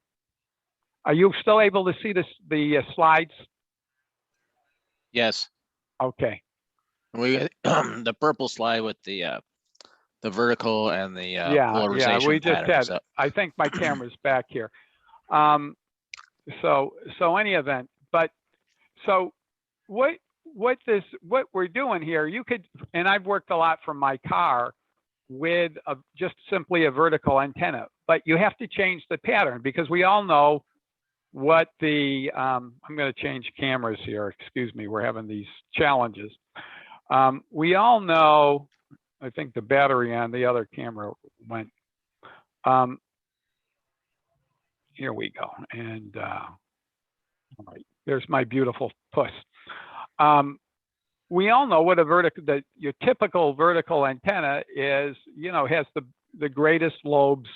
Speaker 4: you still able to see the slides?
Speaker 6: Yes,
Speaker 4: Okay.
Speaker 6: we the purple slide with the vertical and the
Speaker 4: Yeah,
Speaker 6: polarization
Speaker 4: we just
Speaker 6: pattern.
Speaker 4: had,
Speaker 6: So,
Speaker 4: I think my camera's back here. So any event, but so what we're doing here, you could, and I've worked a lot from my car with just simply a vertical antenna, but you have to change the pattern because we all know what I'm going to change cameras here. Excuse me, we're having these challenges. We all know, I think the battery on the other camera went. Here we go. And all right, there's my beautiful puss. We all know what your typical vertical antenna is, you know, has the greatest lobes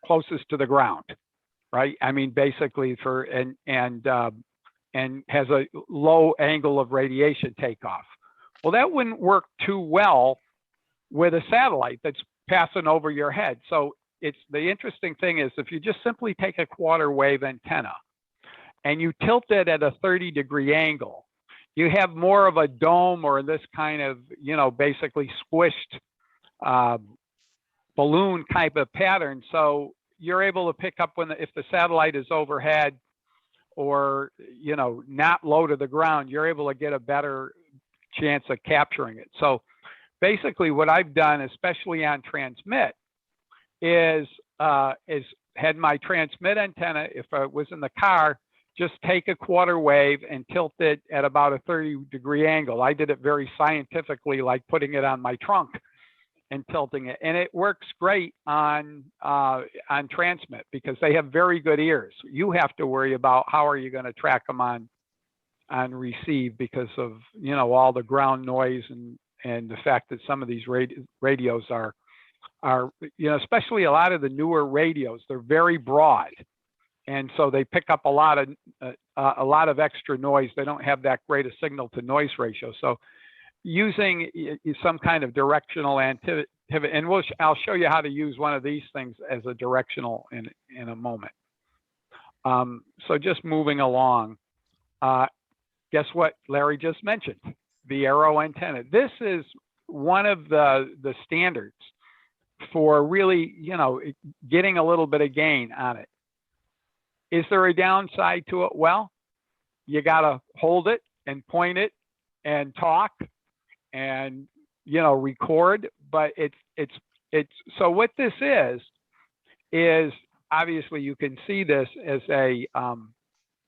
Speaker 4: closest to the ground, right? I mean, basically and has a low angle of radiation takeoff. Well, that wouldn't work too well with a satellite that's passing over your head. So the interesting thing is if you just simply take a quarter wave antenna and you tilt it at a 30-degree angle, you have more of a dome or this kind of, basically squished balloon type of pattern. So you're able to pick up if the satellite is overhead or, not low to the ground, you're able to get a better chance of capturing it. So basically what I've done, especially on transmit, is had my transmit antenna, if I was in the car, just take a quarter wave and tilt it at about a 30-degree angle. I did it very scientifically, like putting it on my trunk and tilting it. And it works great on transmit because they have very good ears. You have to worry about how are you going to track them on receive because of, all the ground noise and the fact that some of these radios are, especially a lot of the newer radios, they're very broad. And so they pick up a lot of extra noise. They don't have that great a signal to noise ratio. So using some kind of directional antenna, and I'll show you how to use one of these things as a directional in a moment. So just moving along, guess what Larry just mentioned? The arrow antenna. This is one of the standards for really, getting a little bit of gain on it. Is there a downside to it? Well, you got to hold it and point it and talk and, record, but it's, so what this is obviously you can see this as and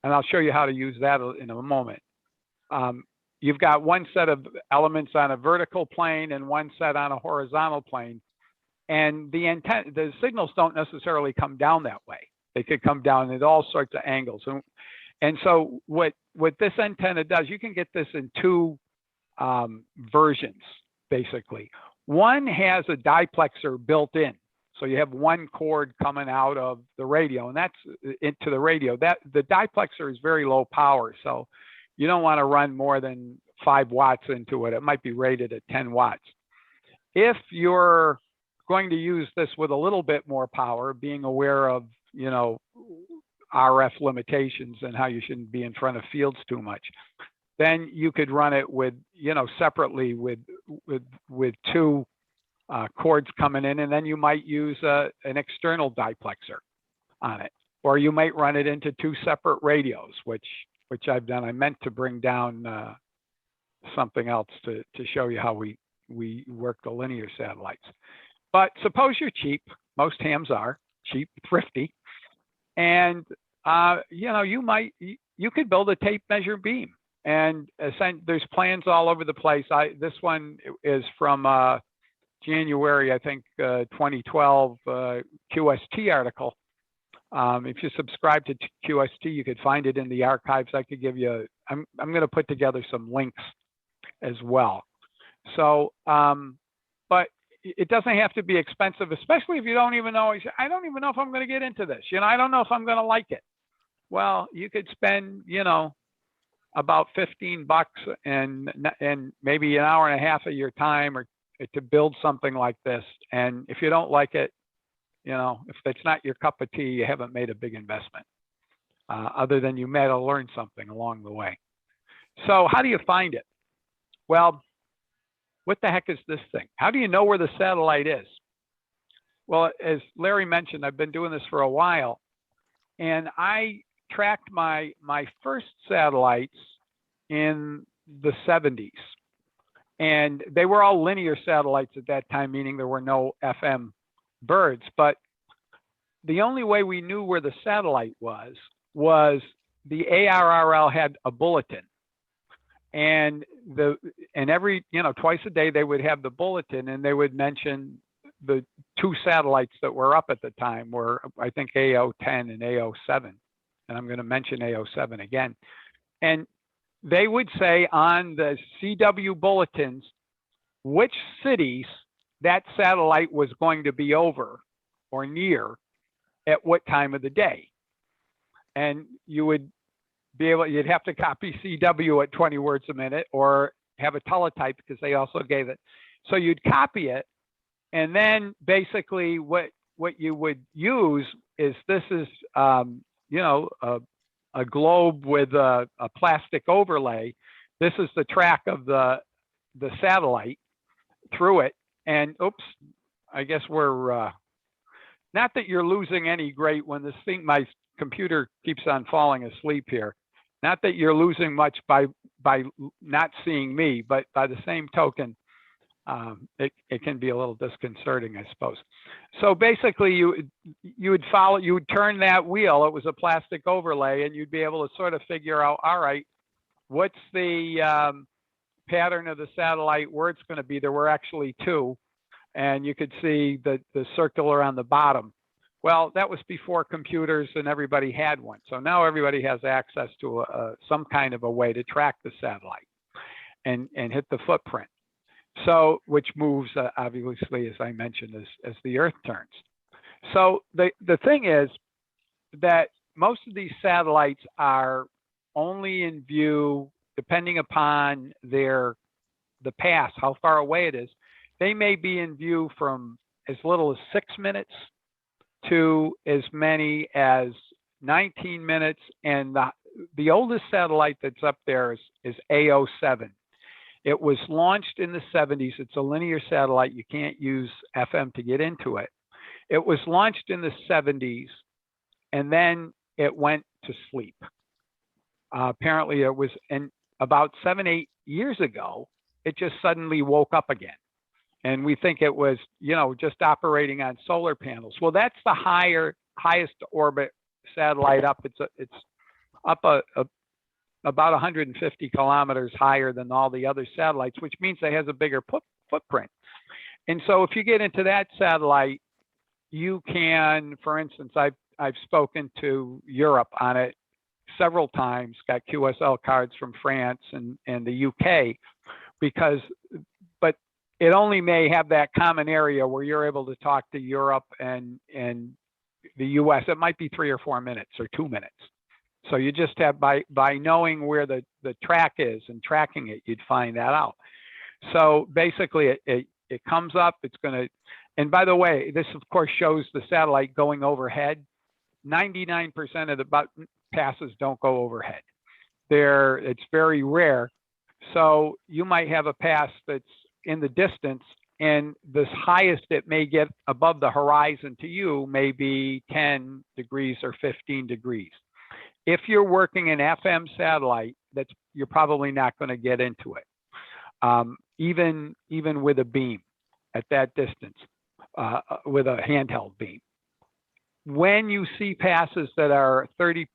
Speaker 4: I'll show you how to use that in a moment. You've got one set of elements on a vertical plane and one set on a horizontal plane. And the signals don't necessarily come down that way. They could come down at all sorts of angles. And so what this antenna does, you can get this in two versions, basically. One has a diplexer built in. So you have one cord coming out of the radio, and that's into the radio. The diplexer is very low power, so you don't want to run more than 5 watts into it. It might be rated at 10 watts. If you're going to use this with a little bit more power, being aware of, RF limitations and how you shouldn't be in front of fields too much, then you could run it with, separately with 2 cords coming in, and then you might use an external diplexer on it, or you might run it into 2 separate radios, which I've done. I meant to bring down something else to show you how we work the linear satellites. But suppose you're cheap. Most hams are cheap, thrifty, and you could build a tape measure beam, and there's plans all over the place. This one is from January, I think, 2012 QST article. If you subscribe to QST, you could find it in the archives. I could give you. I'm going to put together some links as well. So, but it doesn't have to be expensive, especially if you don't even know. I don't even know if I'm going to get into this. I don't know if I'm going to like it. Well, you could spend, about $15 and maybe an hour and a half of your time or to build something like this. And if you don't like it, if it's not your cup of tea, you haven't made a big investment, other than you may have learned something along the way. So how do you find it? Well, what the heck is this thing? How do you know where the satellite is? Well, as Larry mentioned, I've been doing this for a while, and I tracked my first satellites in the 70s. And they were all linear satellites at that time, meaning there were no FM birds. But the only way we knew where the satellite was the ARRL had a bulletin. And every, twice a day they would have the bulletin, and they would mention the 2 satellites that were up at the time were, I think, AO10 and AO7. And I'm going to mention AO7 again. And they would say on the CW bulletins which cities that satellite was going to be over or near at what time of the day. And you would you'd have to copy CW at 20 words a minute or have a teletype, because they also gave it. So you'd copy it. And then basically what you would use is, this is, a globe with a plastic overlay. This is the track of the satellite through it. And oops, I guess we're, not that you're losing any great when this thing, my computer keeps on falling asleep here. Not that you're losing much by not seeing me, but by the same token, it can be a little disconcerting, I suppose. So basically you would turn that wheel, it was a plastic overlay, and you'd be able to sort of figure out, all right, what's the pattern of the satellite, where it's going to be. There were actually two, and you could see the circular on the bottom. Well, that was before computers and everybody had one. So now everybody has access to some kind of a way to track the satellite and hit the footprint. So, which moves obviously, as I mentioned, as the Earth turns. So the thing is that most of these satellites are only in view, depending upon the pass, how far away it is. They may be in view from as little as 6 minutes to as many as 19 minutes. And the oldest satellite that's up there is AO7. It was launched in the 70s. It's a linear satellite. You can't use FM to get into it. It was launched in the 70s, and then it went to sleep. Apparently it was, and about 7-8 years ago, it just suddenly woke up again. And we think it was, just operating on solar panels. Well, that's the highest orbit satellite up. It's up about 150 kilometers higher than all the other satellites, which means it has a bigger footprint. And so if you get into that satellite, you can, for instance, I've spoken to Europe on it several times, got QSL cards from France and the UK, but it only may have that common area where you're able to talk to Europe and the US. It might be 3 or 4 minutes or 2 minutes. So you just have, by knowing where the track is and tracking it, you'd find that out. So basically it comes up, it's going to, and by the way, this of course shows the satellite going overhead. 99% of the passes don't go overhead. It's very rare. So you might have a pass that's in the distance, and the highest it may get above the horizon to you may be 10 degrees or 15 degrees. If you're working an FM satellite, you're probably not going to get into it, even with a beam at that distance, with a handheld beam. When you see passes that are 30%,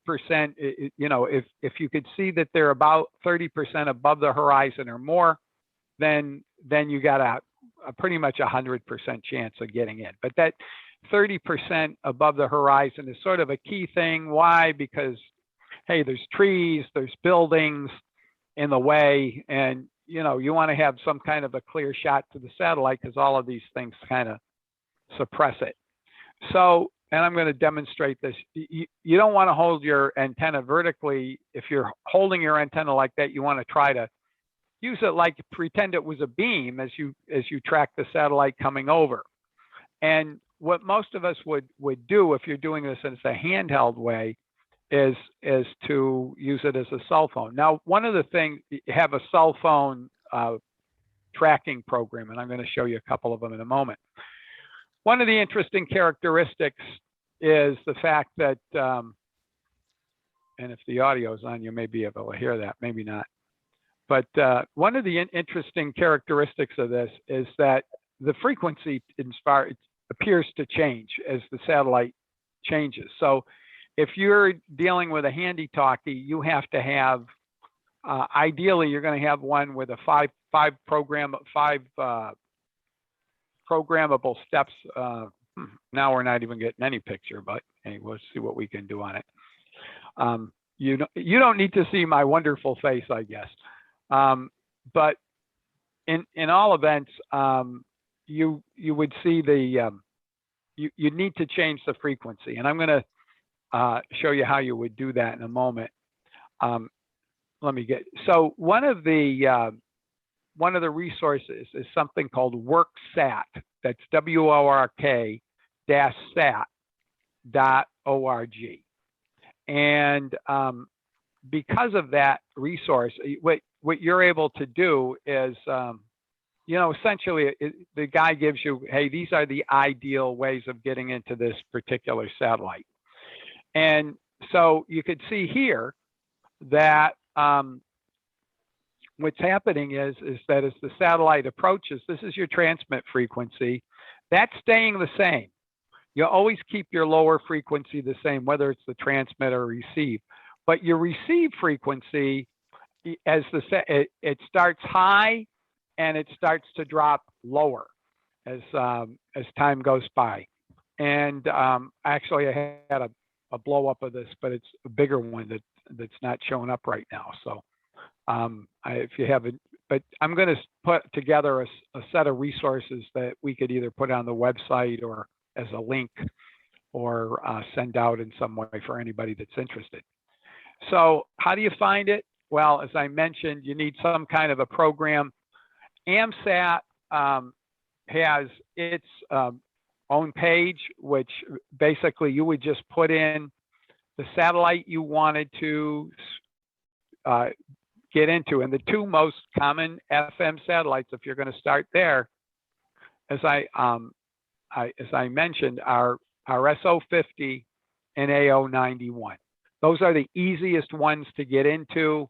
Speaker 4: if you could see that they're about 30% above the horizon or more, then you got a pretty much 100% chance of getting in. But that 30% above the horizon is sort of a key thing. Why? Because, hey, there's trees, there's buildings in the way, and you want to have some kind of a clear shot to the satellite because all of these things kind of suppress it. So, and I'm going to demonstrate this. You don't want to hold your antenna vertically. If you're holding your antenna like that, you want to try to use it like pretend it was a beam as you track the satellite coming over. And what most of us would do if you're doing this as a handheld way is to use it as a cell phone. Now, one of the things, you have a cell phone tracking program, and I'm going to show you a couple of them in a moment. One of the interesting characteristics is the fact that, and if the audio is on, you may be able to hear that, maybe not. But one of the interesting characteristics of this is that the frequency appears to change as the satellite changes. So if you're dealing with a handy-talkie, you have to have, ideally, you're going to have one with a five programmable steps. Now we're not even getting any picture, but hey, we'll see what we can do on it. You don't need to see my wonderful face, I guess. But in all events, you would see you need to change the frequency, and I'm going to show you how you would do that in a moment. So one of the resources is something called WorkSat. That's WORK-SAT.org. And because of that resource, what you're able to do is, essentially the guy gives you, hey, these are the ideal ways of getting into this particular satellite. And so you could see here that what's happening is that as the satellite approaches, this is your transmit frequency, that's staying the same. You always keep your lower frequency the same, whether it's the transmit or receive. But your receive frequency, it starts high and it starts to drop lower as time goes by. And actually, I had a blow up of this, but it's a bigger one that's not showing up right now. So if you haven't, but I'm going to put together a set of resources that we could either put on the website or as a link or send out in some way for anybody that's interested. So how do you find it? Well, as I mentioned, you need some kind of a program. AMSAT has its own page, which basically you would just put in the satellite you wanted to get into. And the two most common FM satellites, if you're going to start there, as I mentioned, are SO50 and AO91. Those are the easiest ones to get into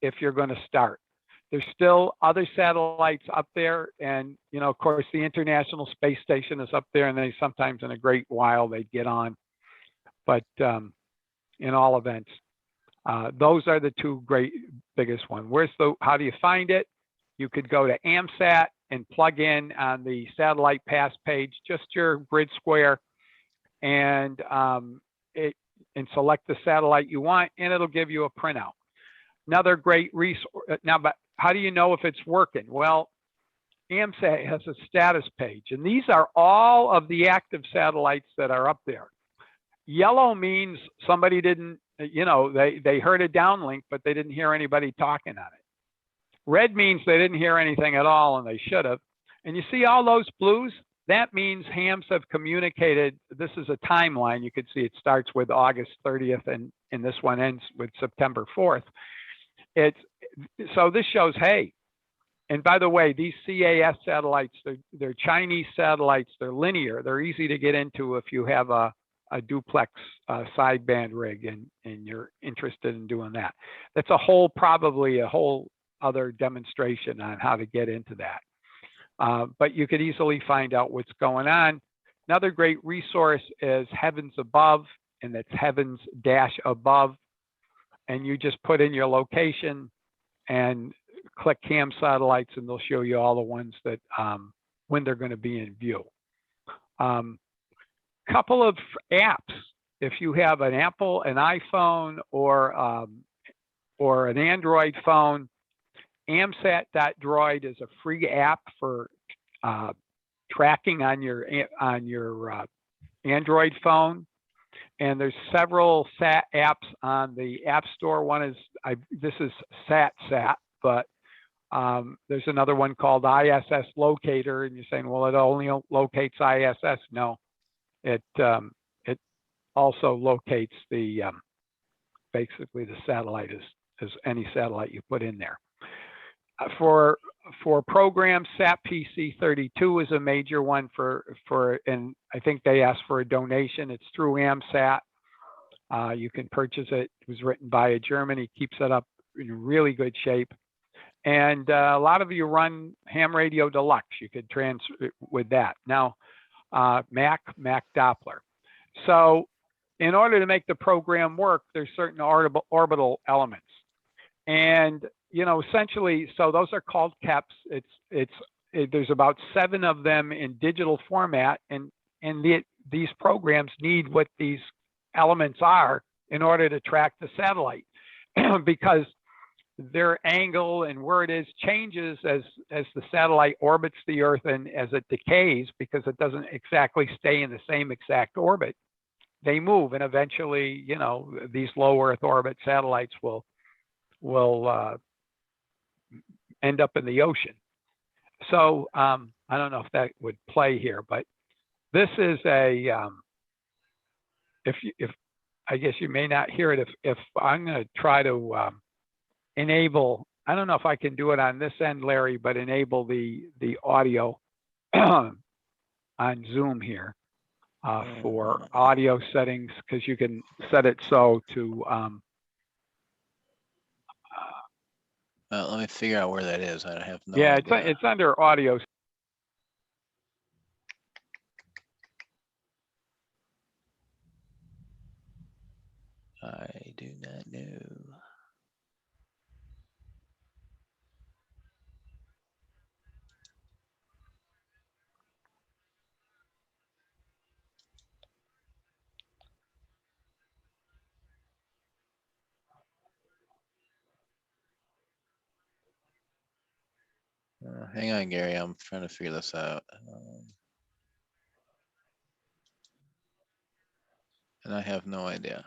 Speaker 4: if you're going to start. There's still other satellites up there, and of course, the International Space Station is up there, and they sometimes in a great while they get on. But in all events, those are the two biggest ones. How do you find it? You could go to AMSAT and plug in on the satellite pass page, just your grid square, and select the satellite you want, and it'll give you a printout. Another great resource. Now, but how do you know if it's working? Well, AMSAT has a status page, and these are all of the active satellites that are up there. Yellow means somebody didn't, they heard a downlink, but they didn't hear anybody talking on it. Red means they didn't hear anything at all, and they should have. And you see all those blues? That means hams have communicated. This is a timeline. You can see it starts with August 30th, and this one ends with September 4th. So this shows, hey, and by the way, these CAS satellites, they're Chinese satellites. They're linear. They're easy to get into if you have a duplex sideband rig and you're interested in doing that. That's probably a whole other demonstration on how to get into that. But you could easily find out what's going on. Another great resource is Heavens Above, and that's Heavens-Above. And you just put in your location and click cam satellites, and they'll show you all the ones that when they're going to be in view. Couple of apps. If you have an Apple, an iPhone, or an Android phone, AMSAT.droid is a free app for tracking on your Android phone. And there's several SAT apps on the App Store. One is, this is SAT, but there's another one called ISS Locator. And you're saying, well, it only locates ISS. No, it also locates basically the satellite as any satellite you put in there. For programs, SAT PC 32 is a major one and I think they asked for a donation. It's through AMSAT. You can purchase it. It was written by a German. He keeps it up in really good shape. And a lot of you run Ham Radio Deluxe. You could transfer with that. Now, Mac Doppler. So in order to make the program work, there's certain orbital elements. And essentially, so those are called KEPs. There's about 7 of them in digital format, and these programs need what these elements are in order to track the satellite, because their angle and where it is changes as the satellite orbits the Earth and as it decays, because it doesn't exactly stay in the same exact orbit. They move, and eventually, these low Earth orbit satellites will end up in the ocean. So I don't know if that would play here, but this is if I guess you may not hear it if I'm going to try to enable, I don't know if I can do it on this end, Larry, but enable the audio on Zoom here for audio settings, because you can set it so to
Speaker 6: let me figure out where that is. I have no
Speaker 4: yeah,
Speaker 6: idea.
Speaker 4: it's under audio.
Speaker 6: I do not know. Hang on, Gary. I'm trying to figure this out. And I have no idea.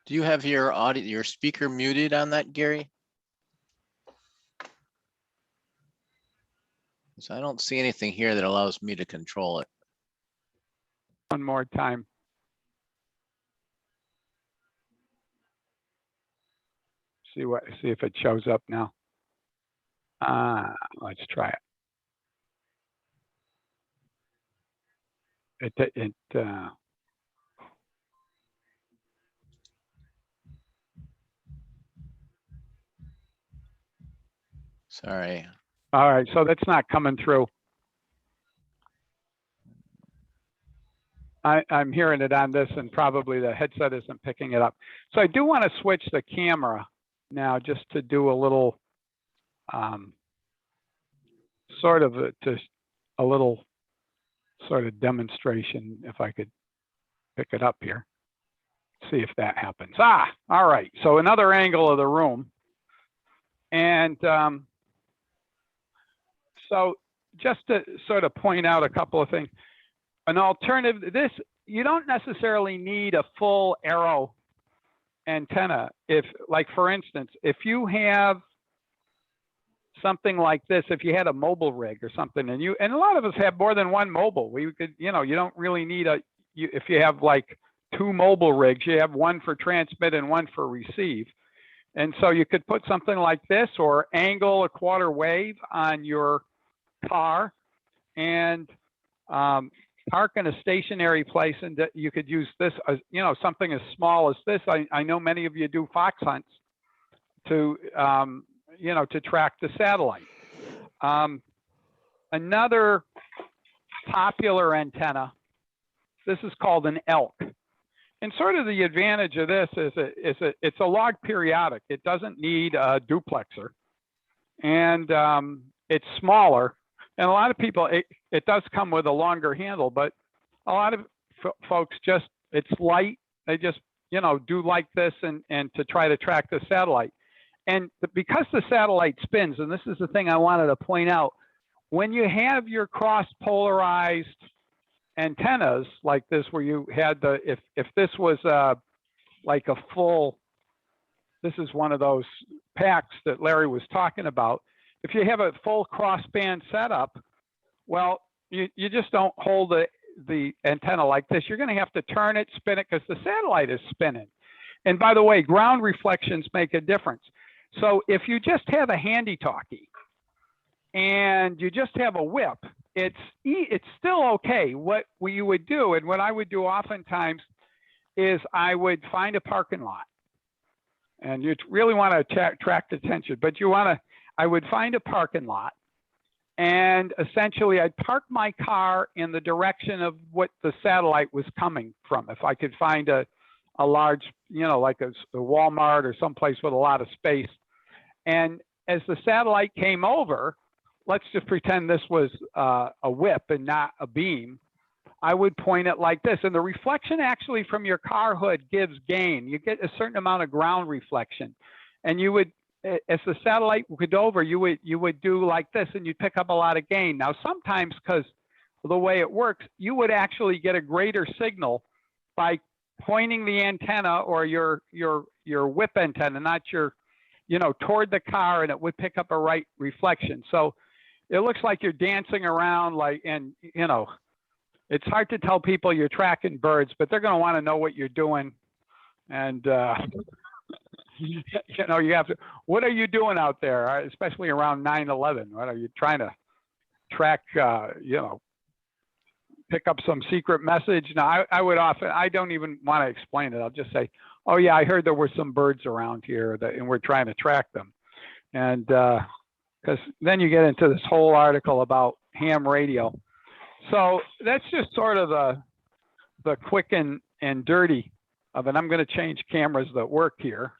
Speaker 6: Do you have your audio, your speaker muted on that, Gary? So I don't see anything here that allows me to control it.
Speaker 4: One more time. See if it shows up now. Let's try it.
Speaker 6: Sorry.
Speaker 4: All right, so that's not coming through. I'm hearing it on this, and probably the headset isn't picking it up. So I do want to switch the camera now, just to do a little sort of a little sort of demonstration, if I could pick it up here. See if that happens. All right. So another angle of the room. And so just to sort of point out a couple of things, an alternative, you don't necessarily need a full arrow antenna. If, like, for instance, if you have something like this, if you had a mobile rig or something, and a lot of us have more than one mobile, we could, you don't really need if you have like 2 mobile rigs, you have one for transmit and one for receive. And so you could put something like this, or angle a quarter wave on your car and park in a stationary place, and you could use this as, something as small as this. I know many of you do fox hunts to, to track the satellite. Another popular antenna, this is called an elk. And sort of the advantage of this is it's a log periodic. It doesn't need a duplexer, and it's smaller. And a lot of people, it does come with a longer handle, but a lot of folks it's light. They just, do like this and to try to track the satellite. And because the satellite spins, and this is the thing I wanted to point out, when you have your cross polarized antennas like this, where you had if this was like a full, this is one of those packs that Larry was talking about. If you have a full crossband setup, well, you just don't hold the antenna like this. You're going to have to turn it, spin it, because the satellite is spinning. And by the way, ground reflections make a difference. So if you just have a handy-talkie and you just have a whip, it's still okay. What you would do, and what I would do oftentimes, is I would find a parking lot. And you really want to attract attention, but I would find a parking lot, and essentially I'd park my car in the direction of what the satellite was coming from. If I could find a large, like a Walmart or someplace with a lot of space. And as the satellite came over, let's just pretend this was a whip and not a beam. I would point it like this, and the reflection actually from your car hood gives gain. You get a certain amount of ground reflection, and you would, as the satellite would go over, you would do like this, and you'd pick up a lot of gain. Now, sometimes because the way it works, you would actually get a greater signal by pointing the antenna or your whip antenna, not your, toward the car, and it would pick up a right reflection. So it looks like you're dancing around and it's hard to tell people you're tracking birds, but they're going to want to know what you're doing. And, you have to, what are you doing out there, especially around 9/11? What are you trying to track, pick up some secret message? Now, I don't even want to explain it. I'll just say, oh yeah, I heard there were some birds around here and we're trying to track them. And, because then you get into this whole article about ham radio. So that's just sort of the quick and dirty of it. I'm going to change cameras that work here.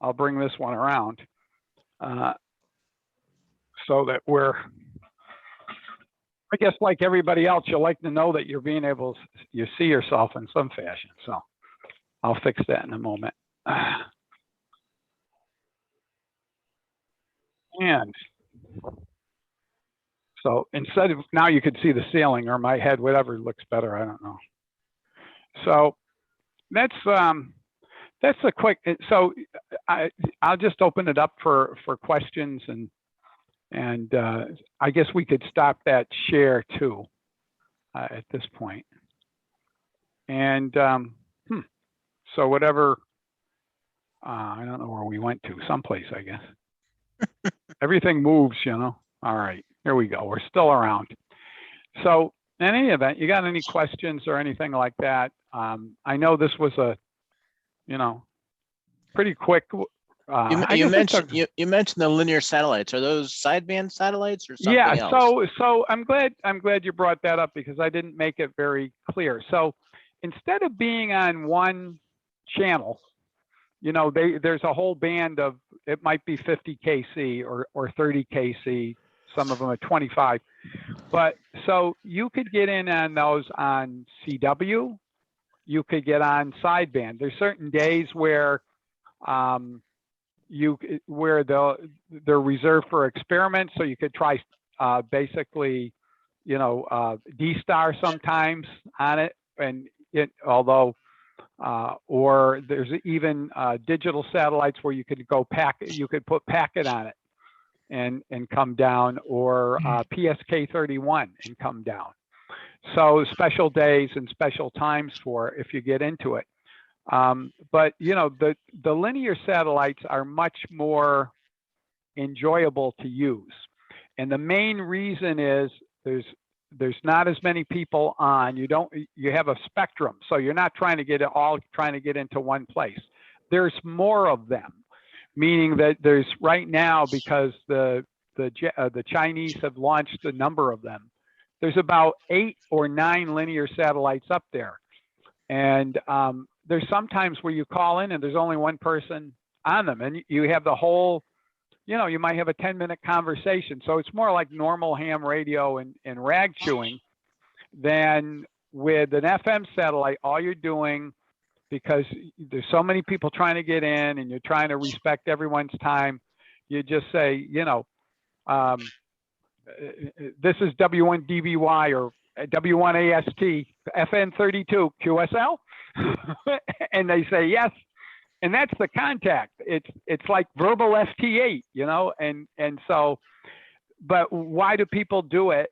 Speaker 4: I'll bring this one around so that I guess like everybody else, you like to know that you're being able, you see yourself in some fashion. So I'll fix that in a moment. And so instead of, now you could see the ceiling or my head, whatever looks better, I don't know. So that's a quick, so I'll just open it up for questions, and I guess we could stop that share too at this point. And so whatever, I don't know where we went to, someplace, I guess. Everything moves, All right, here we go. We're still around. So in any event, you got any questions or anything like that? I know this was a, pretty quick.
Speaker 6: You mentioned the linear satellites. Are those sideband satellites or something else?
Speaker 4: Yeah. So I'm glad you brought that up because I didn't make it very clear. So instead of being on one channel, there's a whole band of, it might be 50 kc or 30 kc. Some of them are 25. But so you could get in on those on CW. You could get on sideband. There's certain days where they're reserved for experiments. So you could try basically, D-Star sometimes on it, and or there's even digital satellites where you could you could put packet on it and come down, or PSK 31 and come down. So special days and special times for if you get into it. But the linear satellites are much more enjoyable to use. And the main reason is there's not as many people on. You have a spectrum. So you're not trying to get into one place. There's more of them, meaning that there's right now, because the Chinese have launched a number of them. There's about 8 or 9 linear satellites up there. And there's sometimes where you call in and there's only one person on them, and you have the whole, you might have a 10-minute conversation. So it's more like normal ham radio and rag chewing than with an FM satellite. All you're doing, because there's so many people trying to get in and you're trying to respect everyone's time, you just say, this is W1DBY or W1AST, FN32 QSL, and they say yes, and that's the contact. It's like verbal FT8, and so, but why do people do it?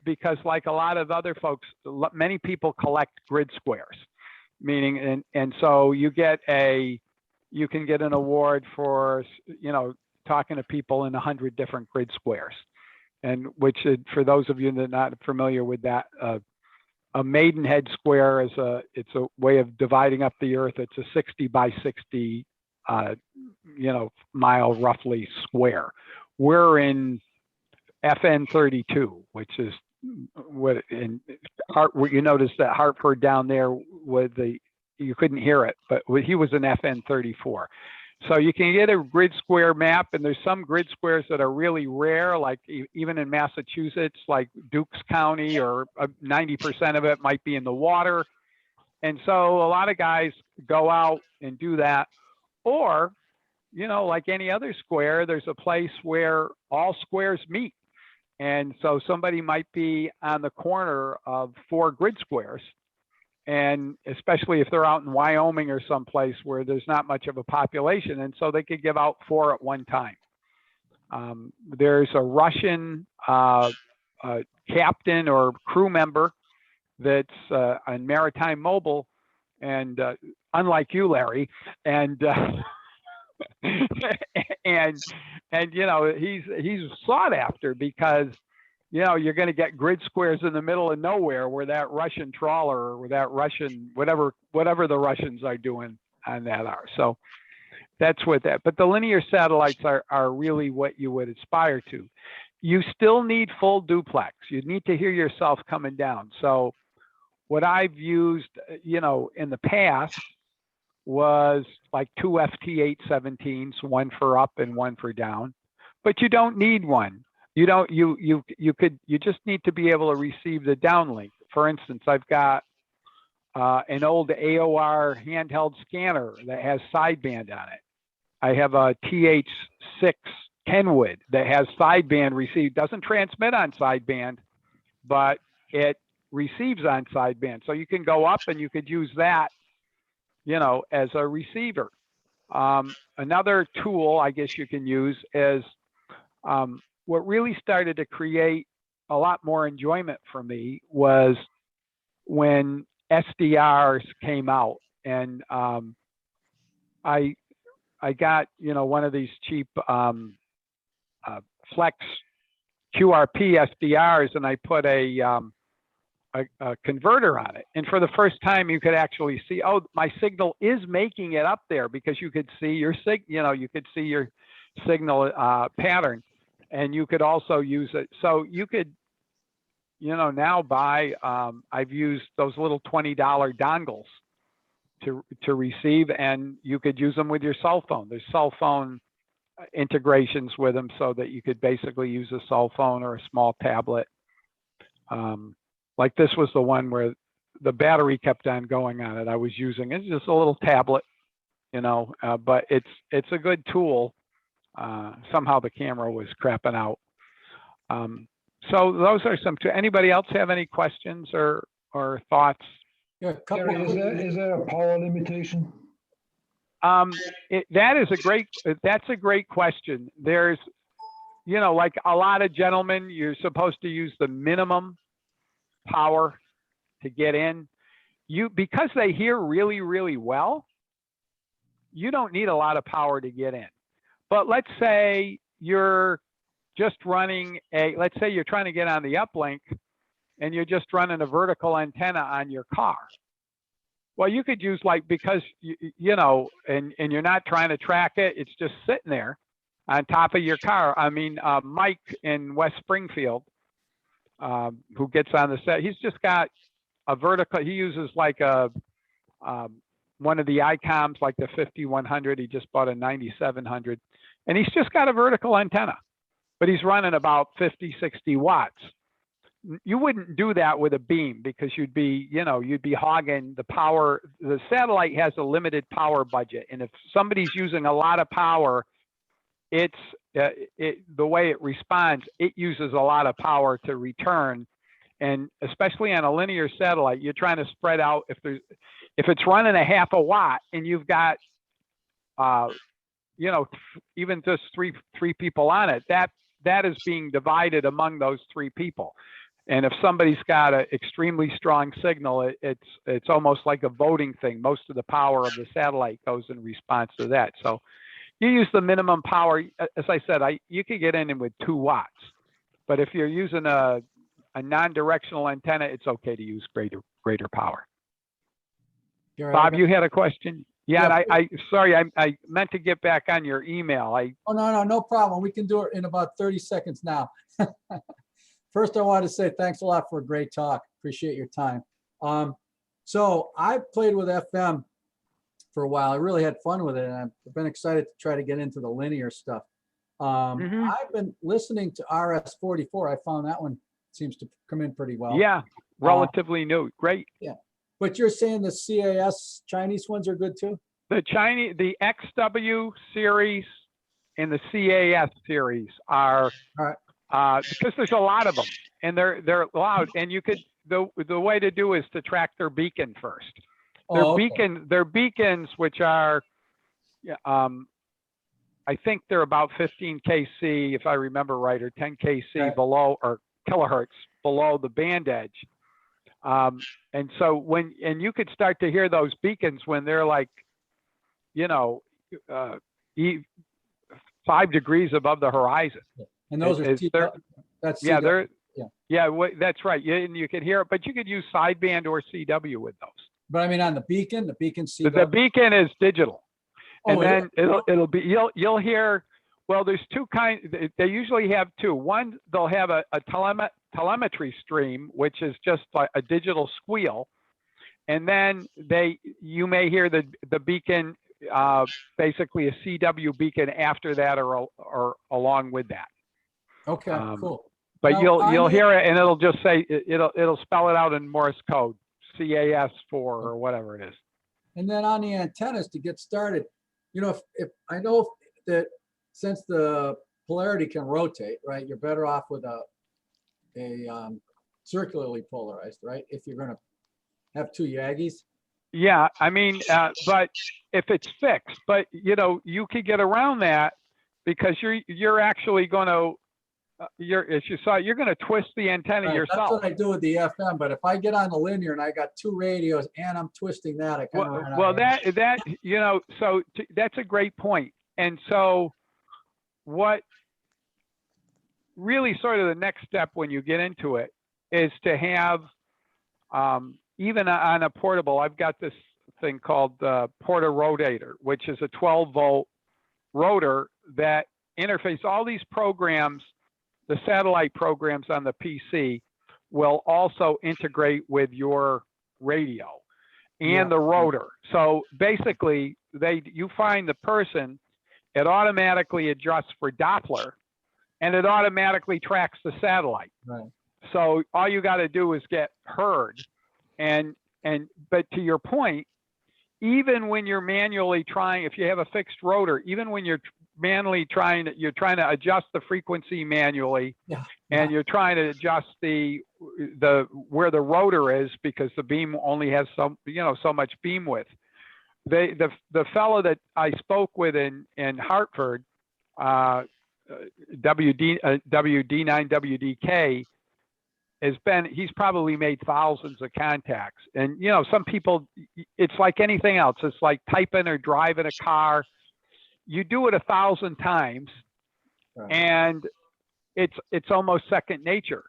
Speaker 4: Because like a lot of other folks, many people collect grid squares, meaning, and so you can get an award for talking to people in 100 different grid squares. And which, for those of you that are not familiar with that, a Maidenhead square it's a way of dividing up the Earth. It's a 60 by 60, mile roughly square. We're in FN32, which is what in you notice that Hartford down there with you couldn't hear it, but he was in FN34. So you can get a grid square map, and there's some grid squares that are really rare, like even in Massachusetts, like Dukes County, or 90% of it might be in the water. And so a lot of guys go out and do that. Or, you know, like any other square, there's a place where all squares meet. And so somebody might be on the corner of 4 grid squares. And especially if they're out in Wyoming or someplace where there's not much of a population. And so they could give out 4 at one time. There's a Russian captain or crew member that's on Maritime Mobile, and unlike you, Larry, and and you know, he's sought after because, you know, you're going to get grid squares in the middle of nowhere where that Russian trawler or that Russian whatever the Russians are doing on that are. So that's what that. But the linear satellites are really what you would aspire to. You still need full duplex. You need to hear yourself coming down. So what I've used, you know, in the past was like 2 FT817s, one for up and one for down, but you don't need one. You just need to be able to receive the downlink. For instance, I've got an old AOR handheld scanner that has sideband on it. I have a TH6 Kenwood that has sideband receive, doesn't transmit on sideband, but it receives on sideband. So you can go up and you could use that, you know, as a receiver. Another tool I guess you can use is what really started to create a lot more enjoyment for me was when SDRs came out, and I got, you know, one of these cheap Flex QRP SDRs, and I put a converter on it. And for the first time, you could actually see, oh, my signal is making it up there, because you could see your you could see your signal pattern, and you could also use it. So you could, you know, now buy, I've used those little $20 dongles to receive, and you could use them with your cell phone. There's cell phone integrations with them so that you could basically use a cell phone or a small tablet. Like this was the one where the battery kept on going on it. I was using it, just a little tablet, you know, but it's a good tool. Somehow the camera was crapping out. So those are some. Anybody else have any questions or thoughts?
Speaker 9: Yeah, a couple
Speaker 3: Gary, is there a power limitation?
Speaker 4: That's a great question. There's, you know, like a lot of gentlemen, you're supposed to use the minimum power to get in. Because they hear really, really well, you don't need a lot of power to get in. But let's say you're just running let's say you're trying to get on the uplink and you're just running a vertical antenna on your car. Well, you could use, like, because you know, and you're not trying to track it, it's just sitting there on top of your car. I mean, Mike in West Springfield, who gets on the set, he's just got a vertical, he uses like a one of the ICOMs, like the 5100. He just bought a 9700, and he's just got a vertical antenna, but he's running about 50, 60 watts. You wouldn't do that with a beam, because you'd be hogging the power. The satellite has a limited power budget, and if somebody's using a lot of power, the way it responds, it uses a lot of power to return. And especially on a linear satellite, you're trying to spread out. If it's running a half a watt and you've got you know, even just three people on it, that is being divided among those 3 people. And if somebody's got an extremely strong signal, it's almost like a voting thing. Most of the power of the satellite goes in response to that. So you use the minimum power. As I said, you could get in with 2 watts, but if you're using a non-directional antenna, it's okay to use greater power.
Speaker 9: Gary,
Speaker 4: Bob, you had a question?
Speaker 9: Yeah.
Speaker 4: Sorry, I meant to get back on your email.
Speaker 9: Oh, no problem. We can do it in about 30 seconds now. First, I wanted to say thanks a lot for a great talk. Appreciate your time. So I played with FM for a while. I really had fun with it, and I've been excited to try to get into the linear stuff.
Speaker 4: Mhm.
Speaker 9: I've been listening to RS-44. I found that one seems to come in pretty well.
Speaker 4: Yeah, relatively new. Great.
Speaker 9: But you're saying the CAS Chinese ones are good too?
Speaker 4: The the XW series and the CAS series are, because there's a lot of them and they're loud, and you could, the way to do is to track their beacon first. Their beacons, which are, I think they're about 15 kc, if I remember right, or 10 kc below, or kilohertz below the band edge. And so and you could start to hear those beacons when they're like, 5 degrees above the horizon.
Speaker 9: And those are that's CW.
Speaker 4: That's right. You can hear it, but you could use sideband or CW with those.
Speaker 9: But I mean, on the beacon CW.
Speaker 4: The beacon is digital, and then
Speaker 9: yeah.
Speaker 4: it'll be, you'll hear. Well, there's two kinds. They usually have two. One, they'll have a telemetry stream, which is just like a digital squeal, and then you may hear the beacon, basically a CW beacon after that, or along with that.
Speaker 9: Okay, cool.
Speaker 4: But
Speaker 9: Now,
Speaker 4: you'll hear it, and it'll just say, it'll spell it out in Morse code, CAS4 or whatever it is.
Speaker 9: And then on the antennas, to get started, if I know that since the polarity can rotate, right, you're better off with a circularly polarized, right? If you're going to have two Yagis.
Speaker 4: Yeah, I mean, but if it's fixed, but you could get around that because you're actually going to, as you saw, you're going to twist the antenna yourself.
Speaker 9: That's what I do with the FM. But if I get on the linear and I got two radios and I'm twisting that, I kind of
Speaker 4: so that's a great point. And so what really sort of the next step when you get into it is to have, even on a portable, I've got this thing called Porta Rotator, which is a 12-volt rotor that interface all these programs. The satellite programs on the PC will also integrate with your radio and the rotor. So basically, you find the person, it automatically adjusts for Doppler, and it automatically tracks the satellite.
Speaker 9: Right.
Speaker 4: So all you got to do is get heard. But to your point, even when you're manually trying, if you have a fixed rotor, even when you're manually trying to adjust the frequency manually, and you're trying to adjust where the rotor is, because the beam only has so much beam width. The fellow that I spoke with in Hartford, WD9WDK, he's probably made thousands of contacts. And some people, it's like anything else. It's like typing or driving a car. You do it 1,000 times, and it's almost second nature.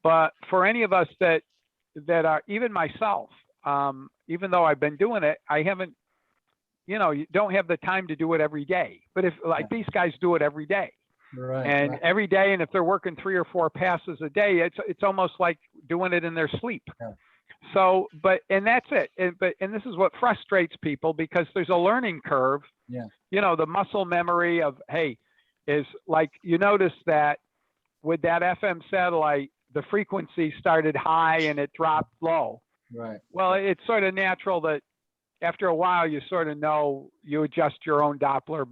Speaker 4: But for any of us that are, even myself, even though I've been doing it, I haven't, you don't have the time to do it every day. But if these guys do it every day, every day, and if they're working 3 or 4 passes a day, it's almost like doing it in their sleep. So, and that's it. And this is what frustrates people, because there's a learning curve. The muscle memory of, is like, you notice that with that FM satellite, the frequency started high and it dropped low.
Speaker 9: Right.
Speaker 4: Well, it's sort of natural that after a while, you sort of know, you adjust your own Doppler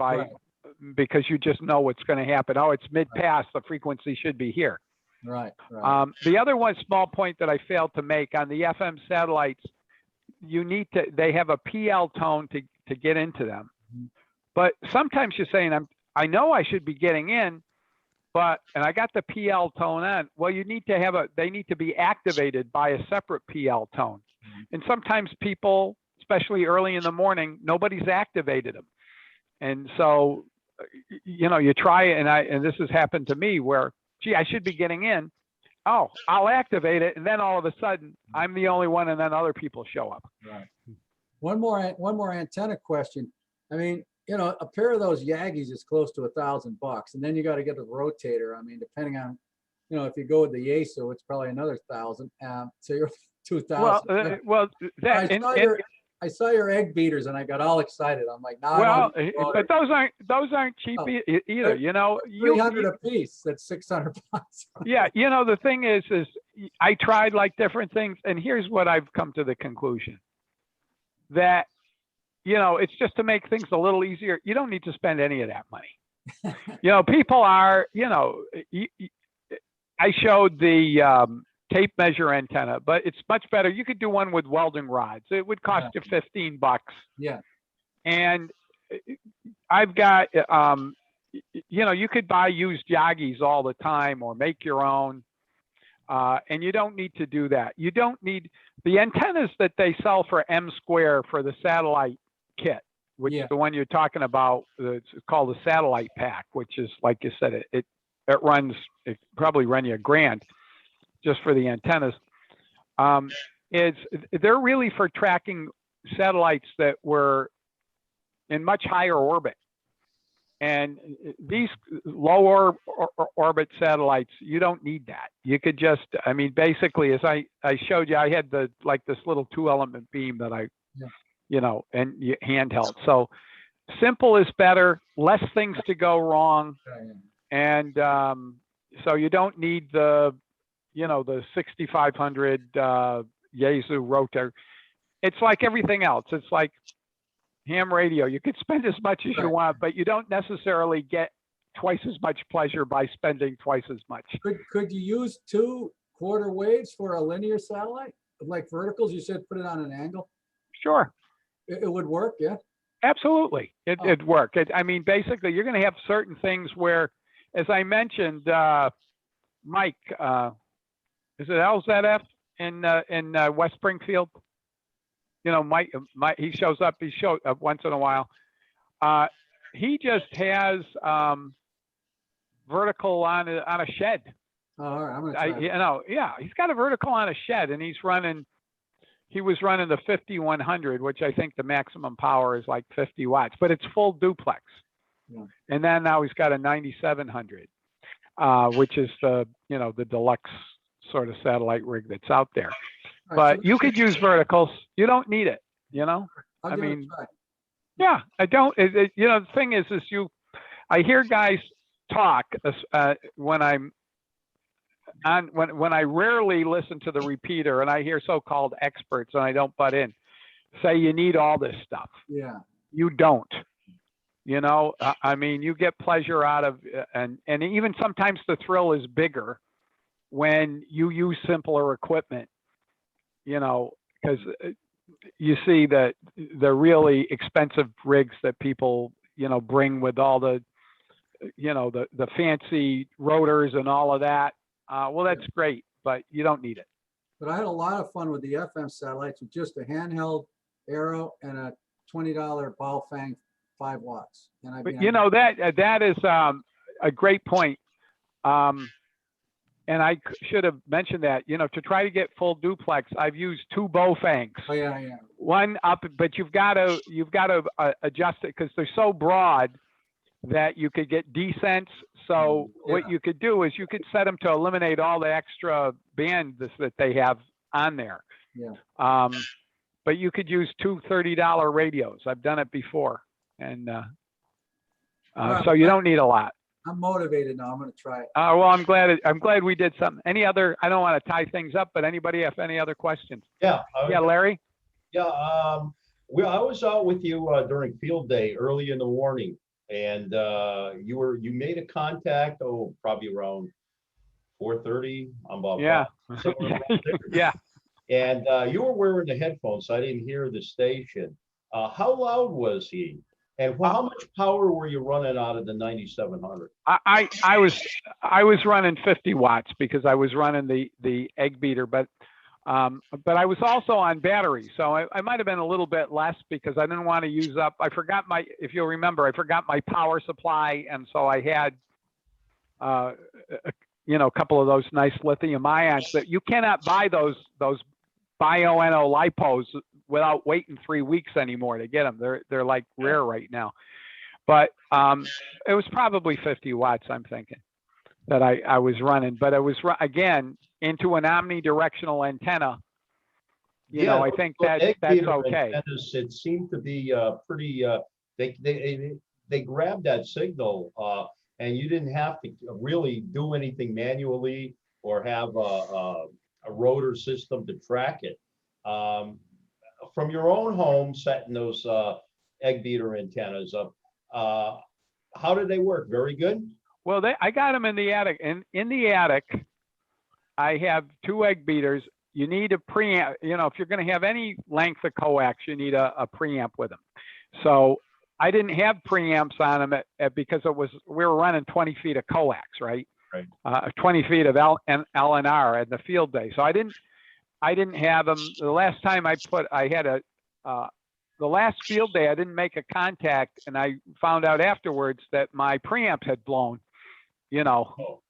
Speaker 4: because you just know what's going to happen. Oh, it's mid-pass, the frequency should be here.
Speaker 9: Right.
Speaker 4: The other one small point that I failed to make on the FM satellites, they have a PL tone to get into them. But sometimes you're saying, I know I should be getting in, and I got the PL tone on. Well, they need to be activated by a separate PL tone. And sometimes people, especially early in the morning, nobody's activated them. And so, you try it, and this has happened to me where, gee, I should be getting in. Oh, I'll activate it, and then all of a sudden, I'm the only one, and then other people show up.
Speaker 9: Right. One more antenna question. I mean, a pair of those Yagis is close to $1,000, and then you got to get a rotator. I mean, depending on, if you go with the Yaesu, it's probably another 1,000. So you're 2,000. I saw your egg beaters and I got all excited. I'm like, now
Speaker 4: Well, but those aren't cheap
Speaker 9: Oh,
Speaker 4: either, you know. You-
Speaker 9: 300 a piece. That's 600 bucks.
Speaker 4: Yeah, you know, the thing is I tried like different things, and here's what I've come to the conclusion. That, you know, it's just to make things a little easier. You don't need to spend any of that money. You know, people are, you know, I showed the tape measure antenna, but it's much better. You could do one with welding rods. It would cost you 15 bucks.
Speaker 9: Yeah.
Speaker 4: And I've got, you know, you could buy used Yagis all the time or make your own. And you don't need to do that. You don't need the antennas that they sell for M Square for the satellite kit, which is the one you're talking about. It's called the satellite pack, which is, like you said, it runs, it probably run you $1,000 just for the antennas. They're really for tracking satellites that were in much higher orbit. And these lower orbit satellites, you don't need that. You could just, I mean, basically, as I showed you, I had like this little 2-element beam that you know, and handheld. So simple is better, less things to go wrong. And so you don't need the, you know, the 6,500 Yaesu rotor. It's like everything else. It's like ham radio. You could spend as much as you want, but you don't necessarily get twice as much pleasure by spending twice as much.
Speaker 9: Could you use 2 quarter waves for a linear satellite? Like verticals, you said put it on an angle?
Speaker 4: Sure.
Speaker 9: It would work, yeah?
Speaker 4: Absolutely. It'd work. I mean, basically, you're going to have certain things where, as I mentioned, Mike, is it LZF in West Springfield? You know, Mike, he shows up. He shows up once in a while. He just has vertical on a shed.
Speaker 9: Oh, all right, I'm gonna try.
Speaker 4: You know, yeah, he's got a vertical on a shed, and he was running the 5100, which I think the maximum power is like 50 watts, but it's full duplex.
Speaker 9: Yeah.
Speaker 4: And then now he's got a 9700, which is the, you know, the deluxe sort of satellite rig that's out there.
Speaker 9: All right,
Speaker 4: But
Speaker 9: so
Speaker 4: you could use verticals. You don't need it, you know?
Speaker 9: I'll
Speaker 4: I
Speaker 9: give it a
Speaker 4: mean,
Speaker 9: try.
Speaker 4: yeah, I don't, you know, the thing is I hear guys talk when I'm on, when I rarely listen to the repeater and I hear so-called experts and I don't butt in, say you need all this stuff.
Speaker 9: Yeah.
Speaker 4: You don't, you know, I mean, you get pleasure out of, and even sometimes the thrill is bigger when you use simpler equipment, you know, because you see that the really expensive rigs that people, you know, bring with all the, you know, the fancy rotors and all of that. Well, that's great, but you don't need it.
Speaker 9: But I had a lot of fun with the FM satellites with just a handheld arrow and a $20 ball fang 5 watts. And
Speaker 4: But you know, that is a great point. And I should have mentioned that, you know, to try to get full duplex, I've used 2 Bowfangs.
Speaker 9: Oh yeah, yeah.
Speaker 4: One up, but you've got to adjust it because they're so broad that you could get descents. So what you could do is you could set them to eliminate all the extra bands that they have on there.
Speaker 9: Yeah.
Speaker 4: But you could use 2 $30 radios. I've done it before. And so you don't need a lot.
Speaker 9: I'm motivated now. I'm going to try it.
Speaker 4: Well, I'm glad we did something. Any other, I don't want to tie things up, but anybody have any other questions?
Speaker 2: Yeah.
Speaker 4: Yeah, Larry?
Speaker 2: Yeah. I was out with you during field day early in the morning, and you made a contact, probably around 4:30. I'm about
Speaker 4: Yeah.
Speaker 2: somewhere around there.
Speaker 4: Yeah.
Speaker 2: And you were wearing the headphones, so I didn't hear the station. How loud was he? And how much power were you running out of the 9700?
Speaker 4: I was running 50 watts because I was running the egg beater, but I was also on battery, so I might have been a little bit less because I didn't want to use up. If you'll remember, I forgot my power supply, and so I had you know, a couple of those nice lithium ions that you cannot buy those bio-NO lipos without waiting 3 weeks anymore to get them. They're like rare right now. But it was probably 50 watts, I'm thinking, that I was running. But it was, again, into an omnidirectional antenna. you know, I
Speaker 2: those
Speaker 4: think
Speaker 2: egg
Speaker 4: that's
Speaker 2: beater
Speaker 4: okay.
Speaker 2: antennas, it seemed to be pretty, they grabbed that signal, and you didn't have to really do anything manually or have a rotor system to track it. From your own home, setting those egg beater antennas up, how did they work? Very good?
Speaker 4: Well, I got them in the attic, and in the attic, I have 2 egg beaters. You need a preamp, you know, if you're going to have any length of coax, you need a preamp with them. So I didn't have preamps on them because we were running 20 feet of coax, right?
Speaker 2: Right.
Speaker 4: 20 feet of LNR at the field day. So I didn't have them. The last time the last field day, I didn't make a contact, and I found out afterwards that my preamp had blown, you know,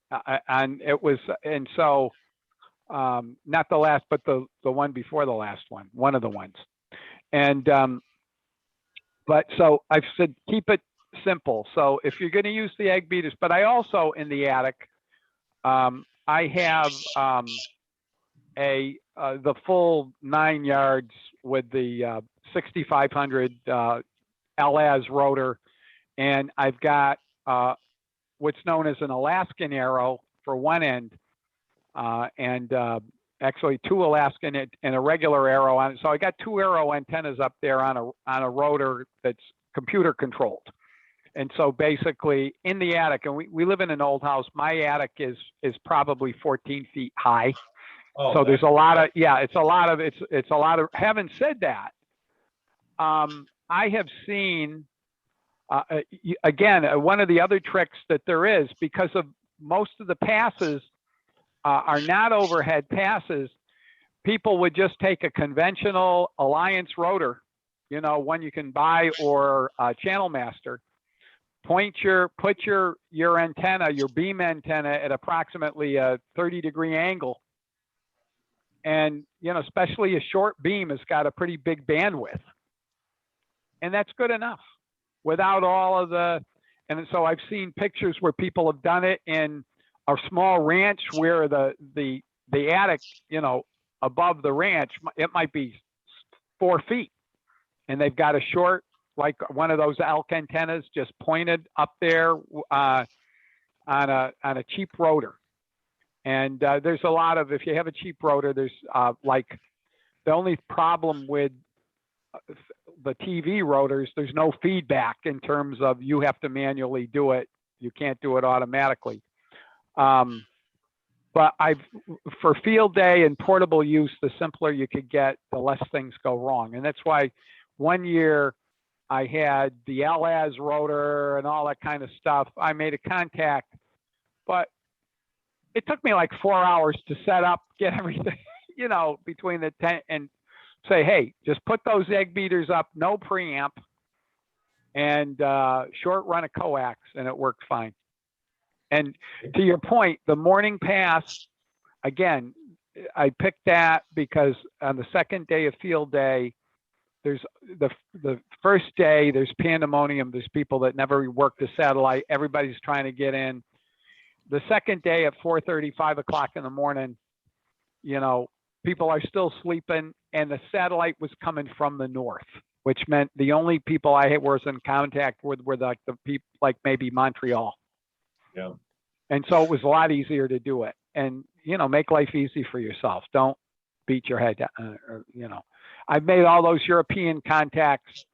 Speaker 4: and it was, and so, not the last, but the one before the last one of the ones. And, but so I've said, keep it simple. So if you're going to use the egg beaters, but I also in the attic, I have, the full 9 yards with the 6500 LAS rotor, and I've got what's known as an Alaskan arrow for one end, and actually 2 Alaskan and a regular arrow on it. So I got 2 arrow antennas up there on a rotor that's computer controlled. And so basically in the attic, and we live in an old house, my attic is probably 14 feet high.
Speaker 2: Oh,
Speaker 4: So there's a lot of, it's a lot of, having said that, I have seen, again, one of the other tricks that there is, because of most of the passes are not overhead passes, people would just take a conventional Alliance rotor, you know, one you can buy, or Channel Master, put your antenna, your beam antenna at approximately a 30-degree angle. And, you know, especially a short beam has got a pretty big bandwidth. And that's good enough without all of the, and so I've seen pictures where people have done it in a small ranch where the attic, you know, above the ranch, it might be 4 feet. And they've got a short, like one of those elk antennas just pointed up there on a cheap rotor. And there's a lot of, if you have a cheap rotor, there's like, the only problem with the TV rotors, there's no feedback in terms of you have to manually do it. You can't do it automatically. But for field day and portable use, the simpler you could get, the less things go wrong. And that's why one year I had the LAS rotor and all that kind of stuff. I made a contact, but it took me like 4 hours to set up, get everything, you know, between the tent and say, hey, just put those egg beaters up, no preamp, and short run of coax, and it worked fine. And to your point, the morning pass, again, I picked that because on the second day of field day, there's the first day, there's pandemonium. There's people that never worked the satellite. Everybody's trying to get in. The second day at 4:30, 5 o'clock in the morning, you know, people are still sleeping, and the satellite was coming from the north, which meant the only people I was in contact with were like the people, like maybe Montreal.
Speaker 2: Yeah.
Speaker 4: And so it was a lot easier to do it, and, you know, make life easy for yourself. Don't beat your head down, or, you know, I've made all those European contacts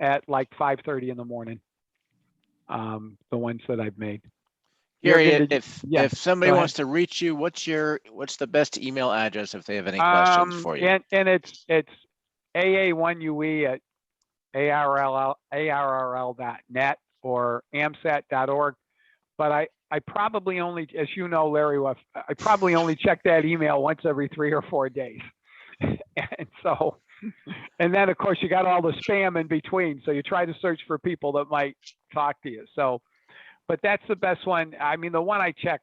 Speaker 4: at like 5:30 in the morning. The ones that I've made.
Speaker 6: Gary,
Speaker 4: Jürgen,
Speaker 6: if somebody
Speaker 4: go ahead.
Speaker 6: wants to reach you, what's the best email address if they have any questions for you?
Speaker 4: And it's AA1UE at ARRL.net or AMSAT.org. But I probably only, as you know, Larry, I probably only check that email once every 3 or 4 days. And so, and then of course you got all the spam in between. So you try to search for people that might talk to you. So, but that's the best one. I mean, the one I check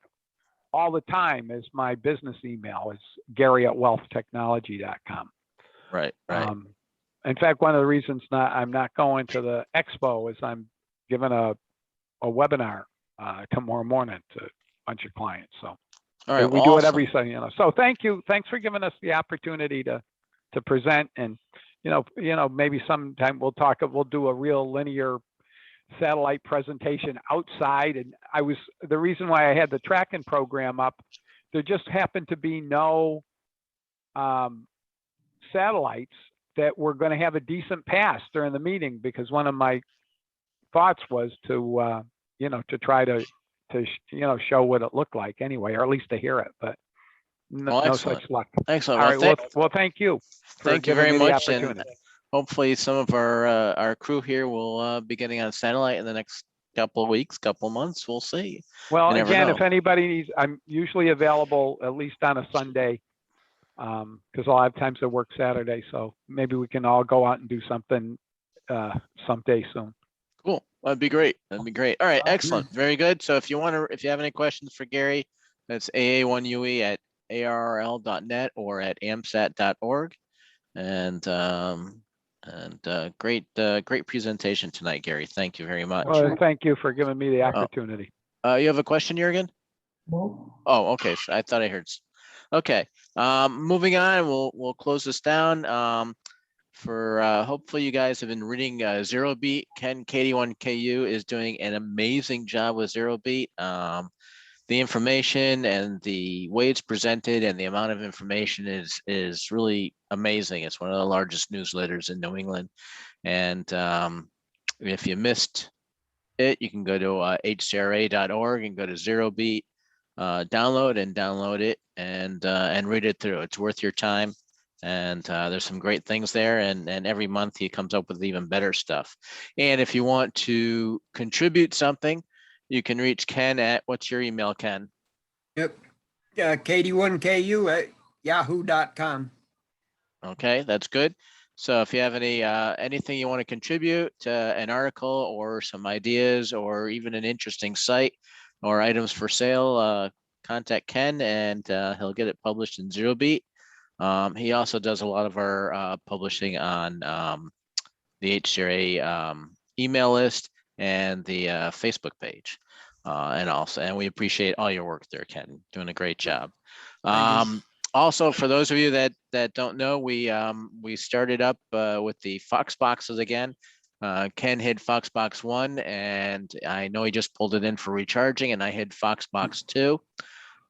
Speaker 4: all the time is my business email. It's Gary@wealthtechnology.com.
Speaker 6: Right, right.
Speaker 4: In fact, one of the reasons I'm not going to the expo is I'm giving a webinar tomorrow morning to a bunch of clients. So
Speaker 6: All right,
Speaker 4: we
Speaker 6: well,
Speaker 4: do it
Speaker 6: awesome.
Speaker 4: every Sunday, you know. So thank you. Thanks for giving us the opportunity to to present, and maybe sometime we'll do a real linear satellite presentation outside. And the reason why I had the tracking program up, there just happened to be no satellites that were going to have a decent pass during the meeting, because one of my thoughts was to try to show what it looked like anyway, or at least to hear it, but no,
Speaker 6: Well,
Speaker 4: no
Speaker 6: excellent.
Speaker 4: such luck.
Speaker 6: Excellent.
Speaker 4: All
Speaker 6: Well,
Speaker 4: right, well, thank you. for
Speaker 6: thank you
Speaker 4: giving
Speaker 6: very
Speaker 4: me the
Speaker 6: much. And
Speaker 4: opportunity.
Speaker 6: hopefully some of our crew here will be getting on satellite in the next couple of weeks, couple of months. We'll see.
Speaker 4: Well,
Speaker 6: You never
Speaker 4: again,
Speaker 6: know.
Speaker 4: if anybody needs, I'm usually available at least on a Sunday, because a lot of times I work Saturday, so maybe we can all go out and do something someday soon.
Speaker 6: Cool. That'd be great. That'd be great. All right. Excellent. Very good. So if you have any questions for Gary, that's AA1UE at arrl.net or at amsat.org. And great presentation tonight, Gary. Thank you very much.
Speaker 4: Well, thank you for giving me the opportunity.
Speaker 6: You have a question, Jürgen?
Speaker 3: No.
Speaker 6: Oh, okay. I thought I heard. Okay. Moving on, we'll close this down. Hopefully you guys have been reading Zero Beat. Ken KD1KU is doing an amazing job with Zero Beat. The information and the way it's presented and the amount of information is really amazing. It's one of the largest newsletters in New England. And if you missed it, you can go to hcra.org and go to Zero Beat, download it and read it through. It's worth your time. And there's some great things there. And every month he comes up with even better stuff. And if you want to contribute something, you can reach Ken at, what's your email, Ken?
Speaker 1: Yep. KD1KU@yahoo.com.
Speaker 6: Okay, that's good. So if you have anything you want to contribute to an article or some ideas or even an interesting site or items for sale, contact Ken and he'll get it published in Zero Beat. He also does a lot of our publishing on the HCRA email list and the Facebook page. And we appreciate all your work there, Ken. Doing a great job. Also, for those of you that don't know, we started up with the Fox boxes again. Ken hid Foxbox 1, and I know he just pulled it in for recharging, and I hid Foxbox 2.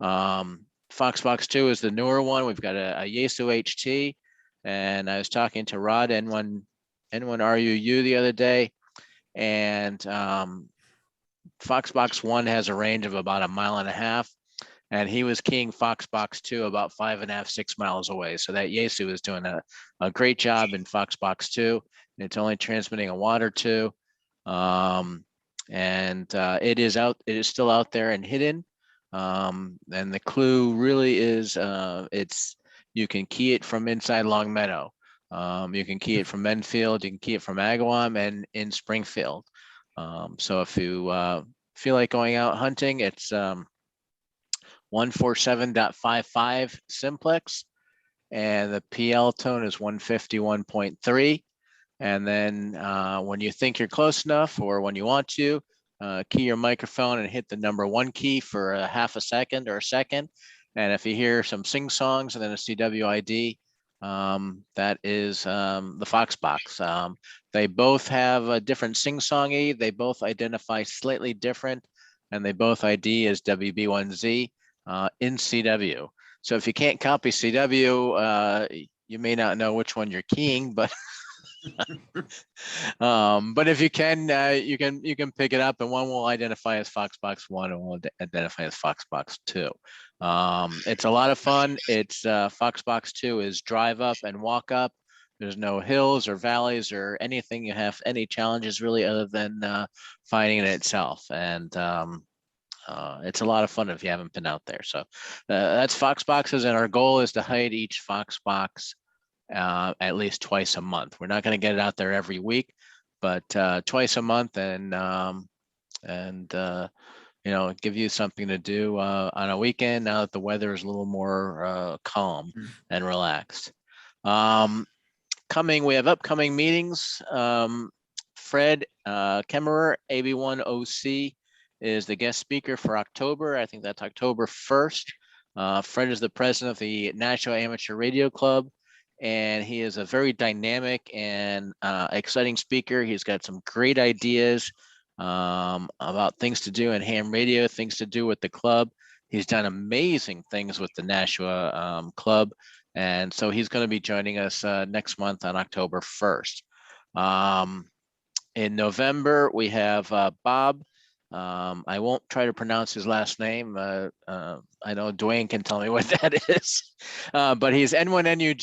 Speaker 6: Foxbox 2 is the newer one. We've got a Yaesu HT, and I was talking to Rod N1RUU the other day, and Foxbox 1 has a range of about 1.5 miles, and he was keying Foxbox 2 about 5.5, 6 miles away. So that Yaesu is doing a great job in Foxbox 2. It's only transmitting a watt or two. It is still out there and hidden. And the clue really is you can key it from inside Longmeadow. You can key it from Menfield, you can key it from Agawam and in Springfield. So if you feel like going out hunting, it's 147.55 simplex, and the PL tone is 151.3. And then when you think you're close enough, or when you want to, key your microphone and hit the number 1 key for a half a second or a second. And if you hear some sing songs and then a CWID, that is the Foxbox. They both have a different sing-songy. They both identify slightly different, and they both ID as WB1Z in CW. So if you can't copy CW, you may not know which one you're keying, but but if you can pick it up, and one will identify as Foxbox 1 and one will identify as Foxbox 2. It's a lot of fun. It's Foxbox 2 is drive up and walk up. There's no hills or valleys or anything you have any challenges really, other than finding it itself. And it's a lot of fun if you haven't been out there. So that's Foxboxes, and our goal is to hide each Foxbox at least twice a month. We're not going to get it out there every week, but twice a month, and give you something to do on a weekend now that the weather is a little more calm and relaxed. We have upcoming meetings. Fred Kemmerer, AB1OC, is the guest speaker for October. I think that's October 1st. Fred is the president of the National Amateur Radio Club, and he is a very dynamic and exciting speaker. He's got some great ideas about things to do in ham radio, things to do with the club. He's done amazing things with the Nashua Club. And so he's going to be joining us next month on October 1st. In November, we have Bob. I won't try to pronounce his last name. I know Dwayne can tell me what that is, but he's N1NUG.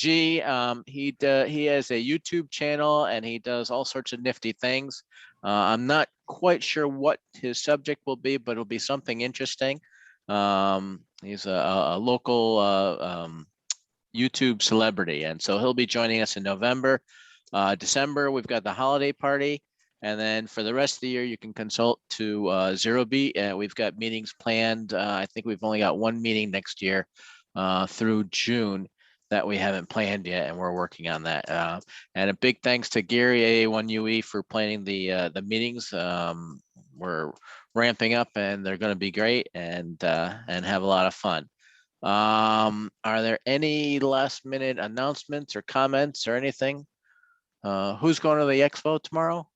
Speaker 6: He has a YouTube channel and he does all sorts of nifty things. I'm not quite sure what his subject will be, but it'll be something interesting. He's a local YouTube celebrity, and so he'll be joining us in November. December, we've got the holiday party. And then for the rest of the year, you can consult to Zero Beat. We've got meetings planned. I think we've only got one meeting next year through June that we haven't planned yet, and we're working on that. And a big thanks to Gary AA1UE for planning the meetings. We're ramping up, and they're going to be great and have a lot of fun. Are there any last minute announcements or comments or anything? Who's going to the expo tomorrow?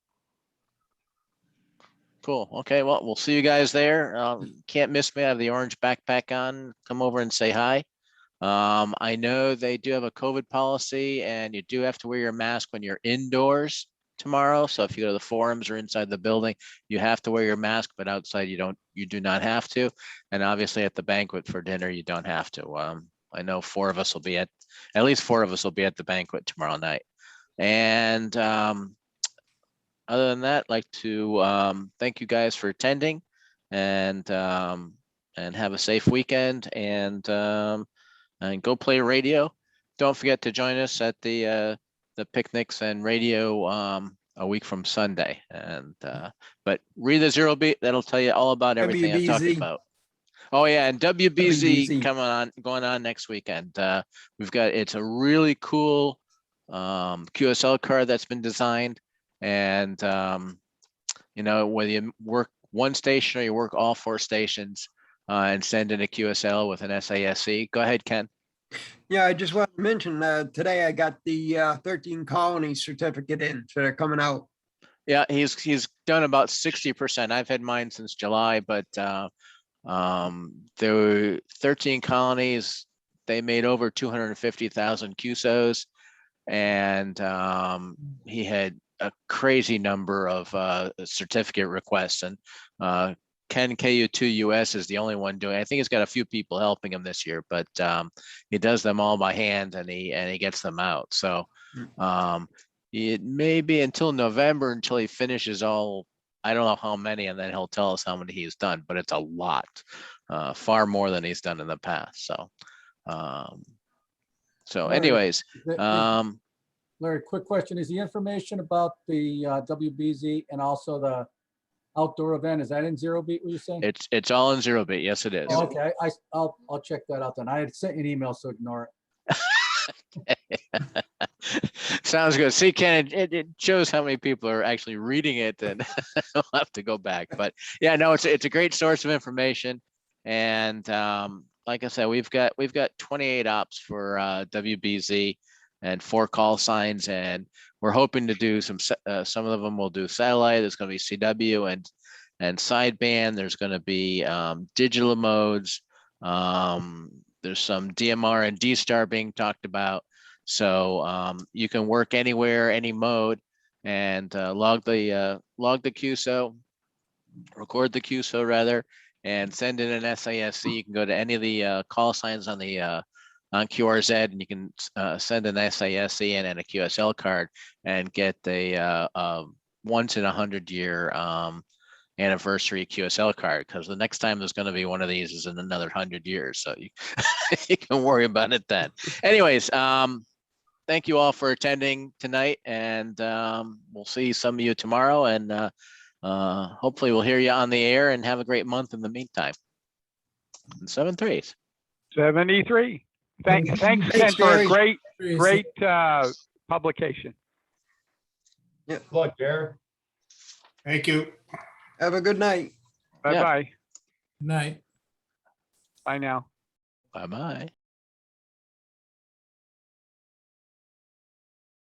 Speaker 6: Cool. Okay. Well, we'll see you guys there. Can't miss me. I have the orange backpack on. Come over and say hi. I know they do have a COVID policy and you do have to wear your mask when you're indoors tomorrow. So if you go to the forums or inside the building, you have to wear your mask, but outside you do not have to. And obviously at the banquet for dinner, you don't have to. I know at least four of us will be at the banquet tomorrow night. And other than that, I'd like to thank you guys for attending and have a safe weekend and go play radio. Don't forget to join us at the picnics and radio a week from Sunday. And but read the Zero Beat, that'll tell you all about everything I talked
Speaker 1: WBZ.
Speaker 6: about. Oh yeah, and WBZ
Speaker 1: WBZ.
Speaker 6: going on next weekend. It's a really cool QSL card that's been designed. And, whether you work one station or you work all four stations and send in a QSL with an SASC. Go ahead, Ken.
Speaker 1: Yeah, I just want to mention today I got the 13 colony certificate in, so they're coming out.
Speaker 6: Yeah, he's done about 60%. I've had mine since July, but there were 13 colonies. They made over 250,000 QSOs, and he had a crazy number of certificate requests, and Ken KU2 US is the only one doing. I think he's got a few people helping him this year, but he does them all by hand and he gets them out. So it may be until November until he finishes all. I don't know how many, and then he'll tell us how many he's done, but it's a lot, far more than he's done in the past. So, anyways.
Speaker 9: Larry, quick question. Is the information about the WBZ and also the outdoor event, is that in Zero Beat, what you saying?
Speaker 6: It's all in Zero Beat. Yes, it is.
Speaker 9: Oh, okay, I'll check that out then. I had sent you an email, so ignore
Speaker 6: it. Sounds good. See, Ken, it shows how many people are actually reading it, and I'll have to go back. But yeah, no, it's a great source of information. And like I said, we've got 28 ops for WBZ. And 4 call signs, and we're hoping to do some of them will do satellite. There's going to be CW and sideband. There's going to be digital modes. There's some DMR and D-Star being talked about. So you can work anywhere, any mode, and log the QSO, record the QSO rather, and send in an SASC. You can go to any of the call signs on the on QRZ, and you can send an SASC and a QSL card and get the once in 100-year anniversary QSL card, because the next time there's going to be one of these is in another 100 years. So you, you can worry about it then. Anyways, thank you all for attending tonight, and we'll see some of you tomorrow, and hopefully we'll hear you on the air, and have a great month in the meantime. 7-3s.
Speaker 4: 73. Thanks, Ken, for a great publication.
Speaker 2: Good luck, Jared.
Speaker 8: Thank you.
Speaker 1: Have a good night.
Speaker 4: Bye-bye.
Speaker 8: Night.
Speaker 4: Bye now.
Speaker 6: Bye-bye.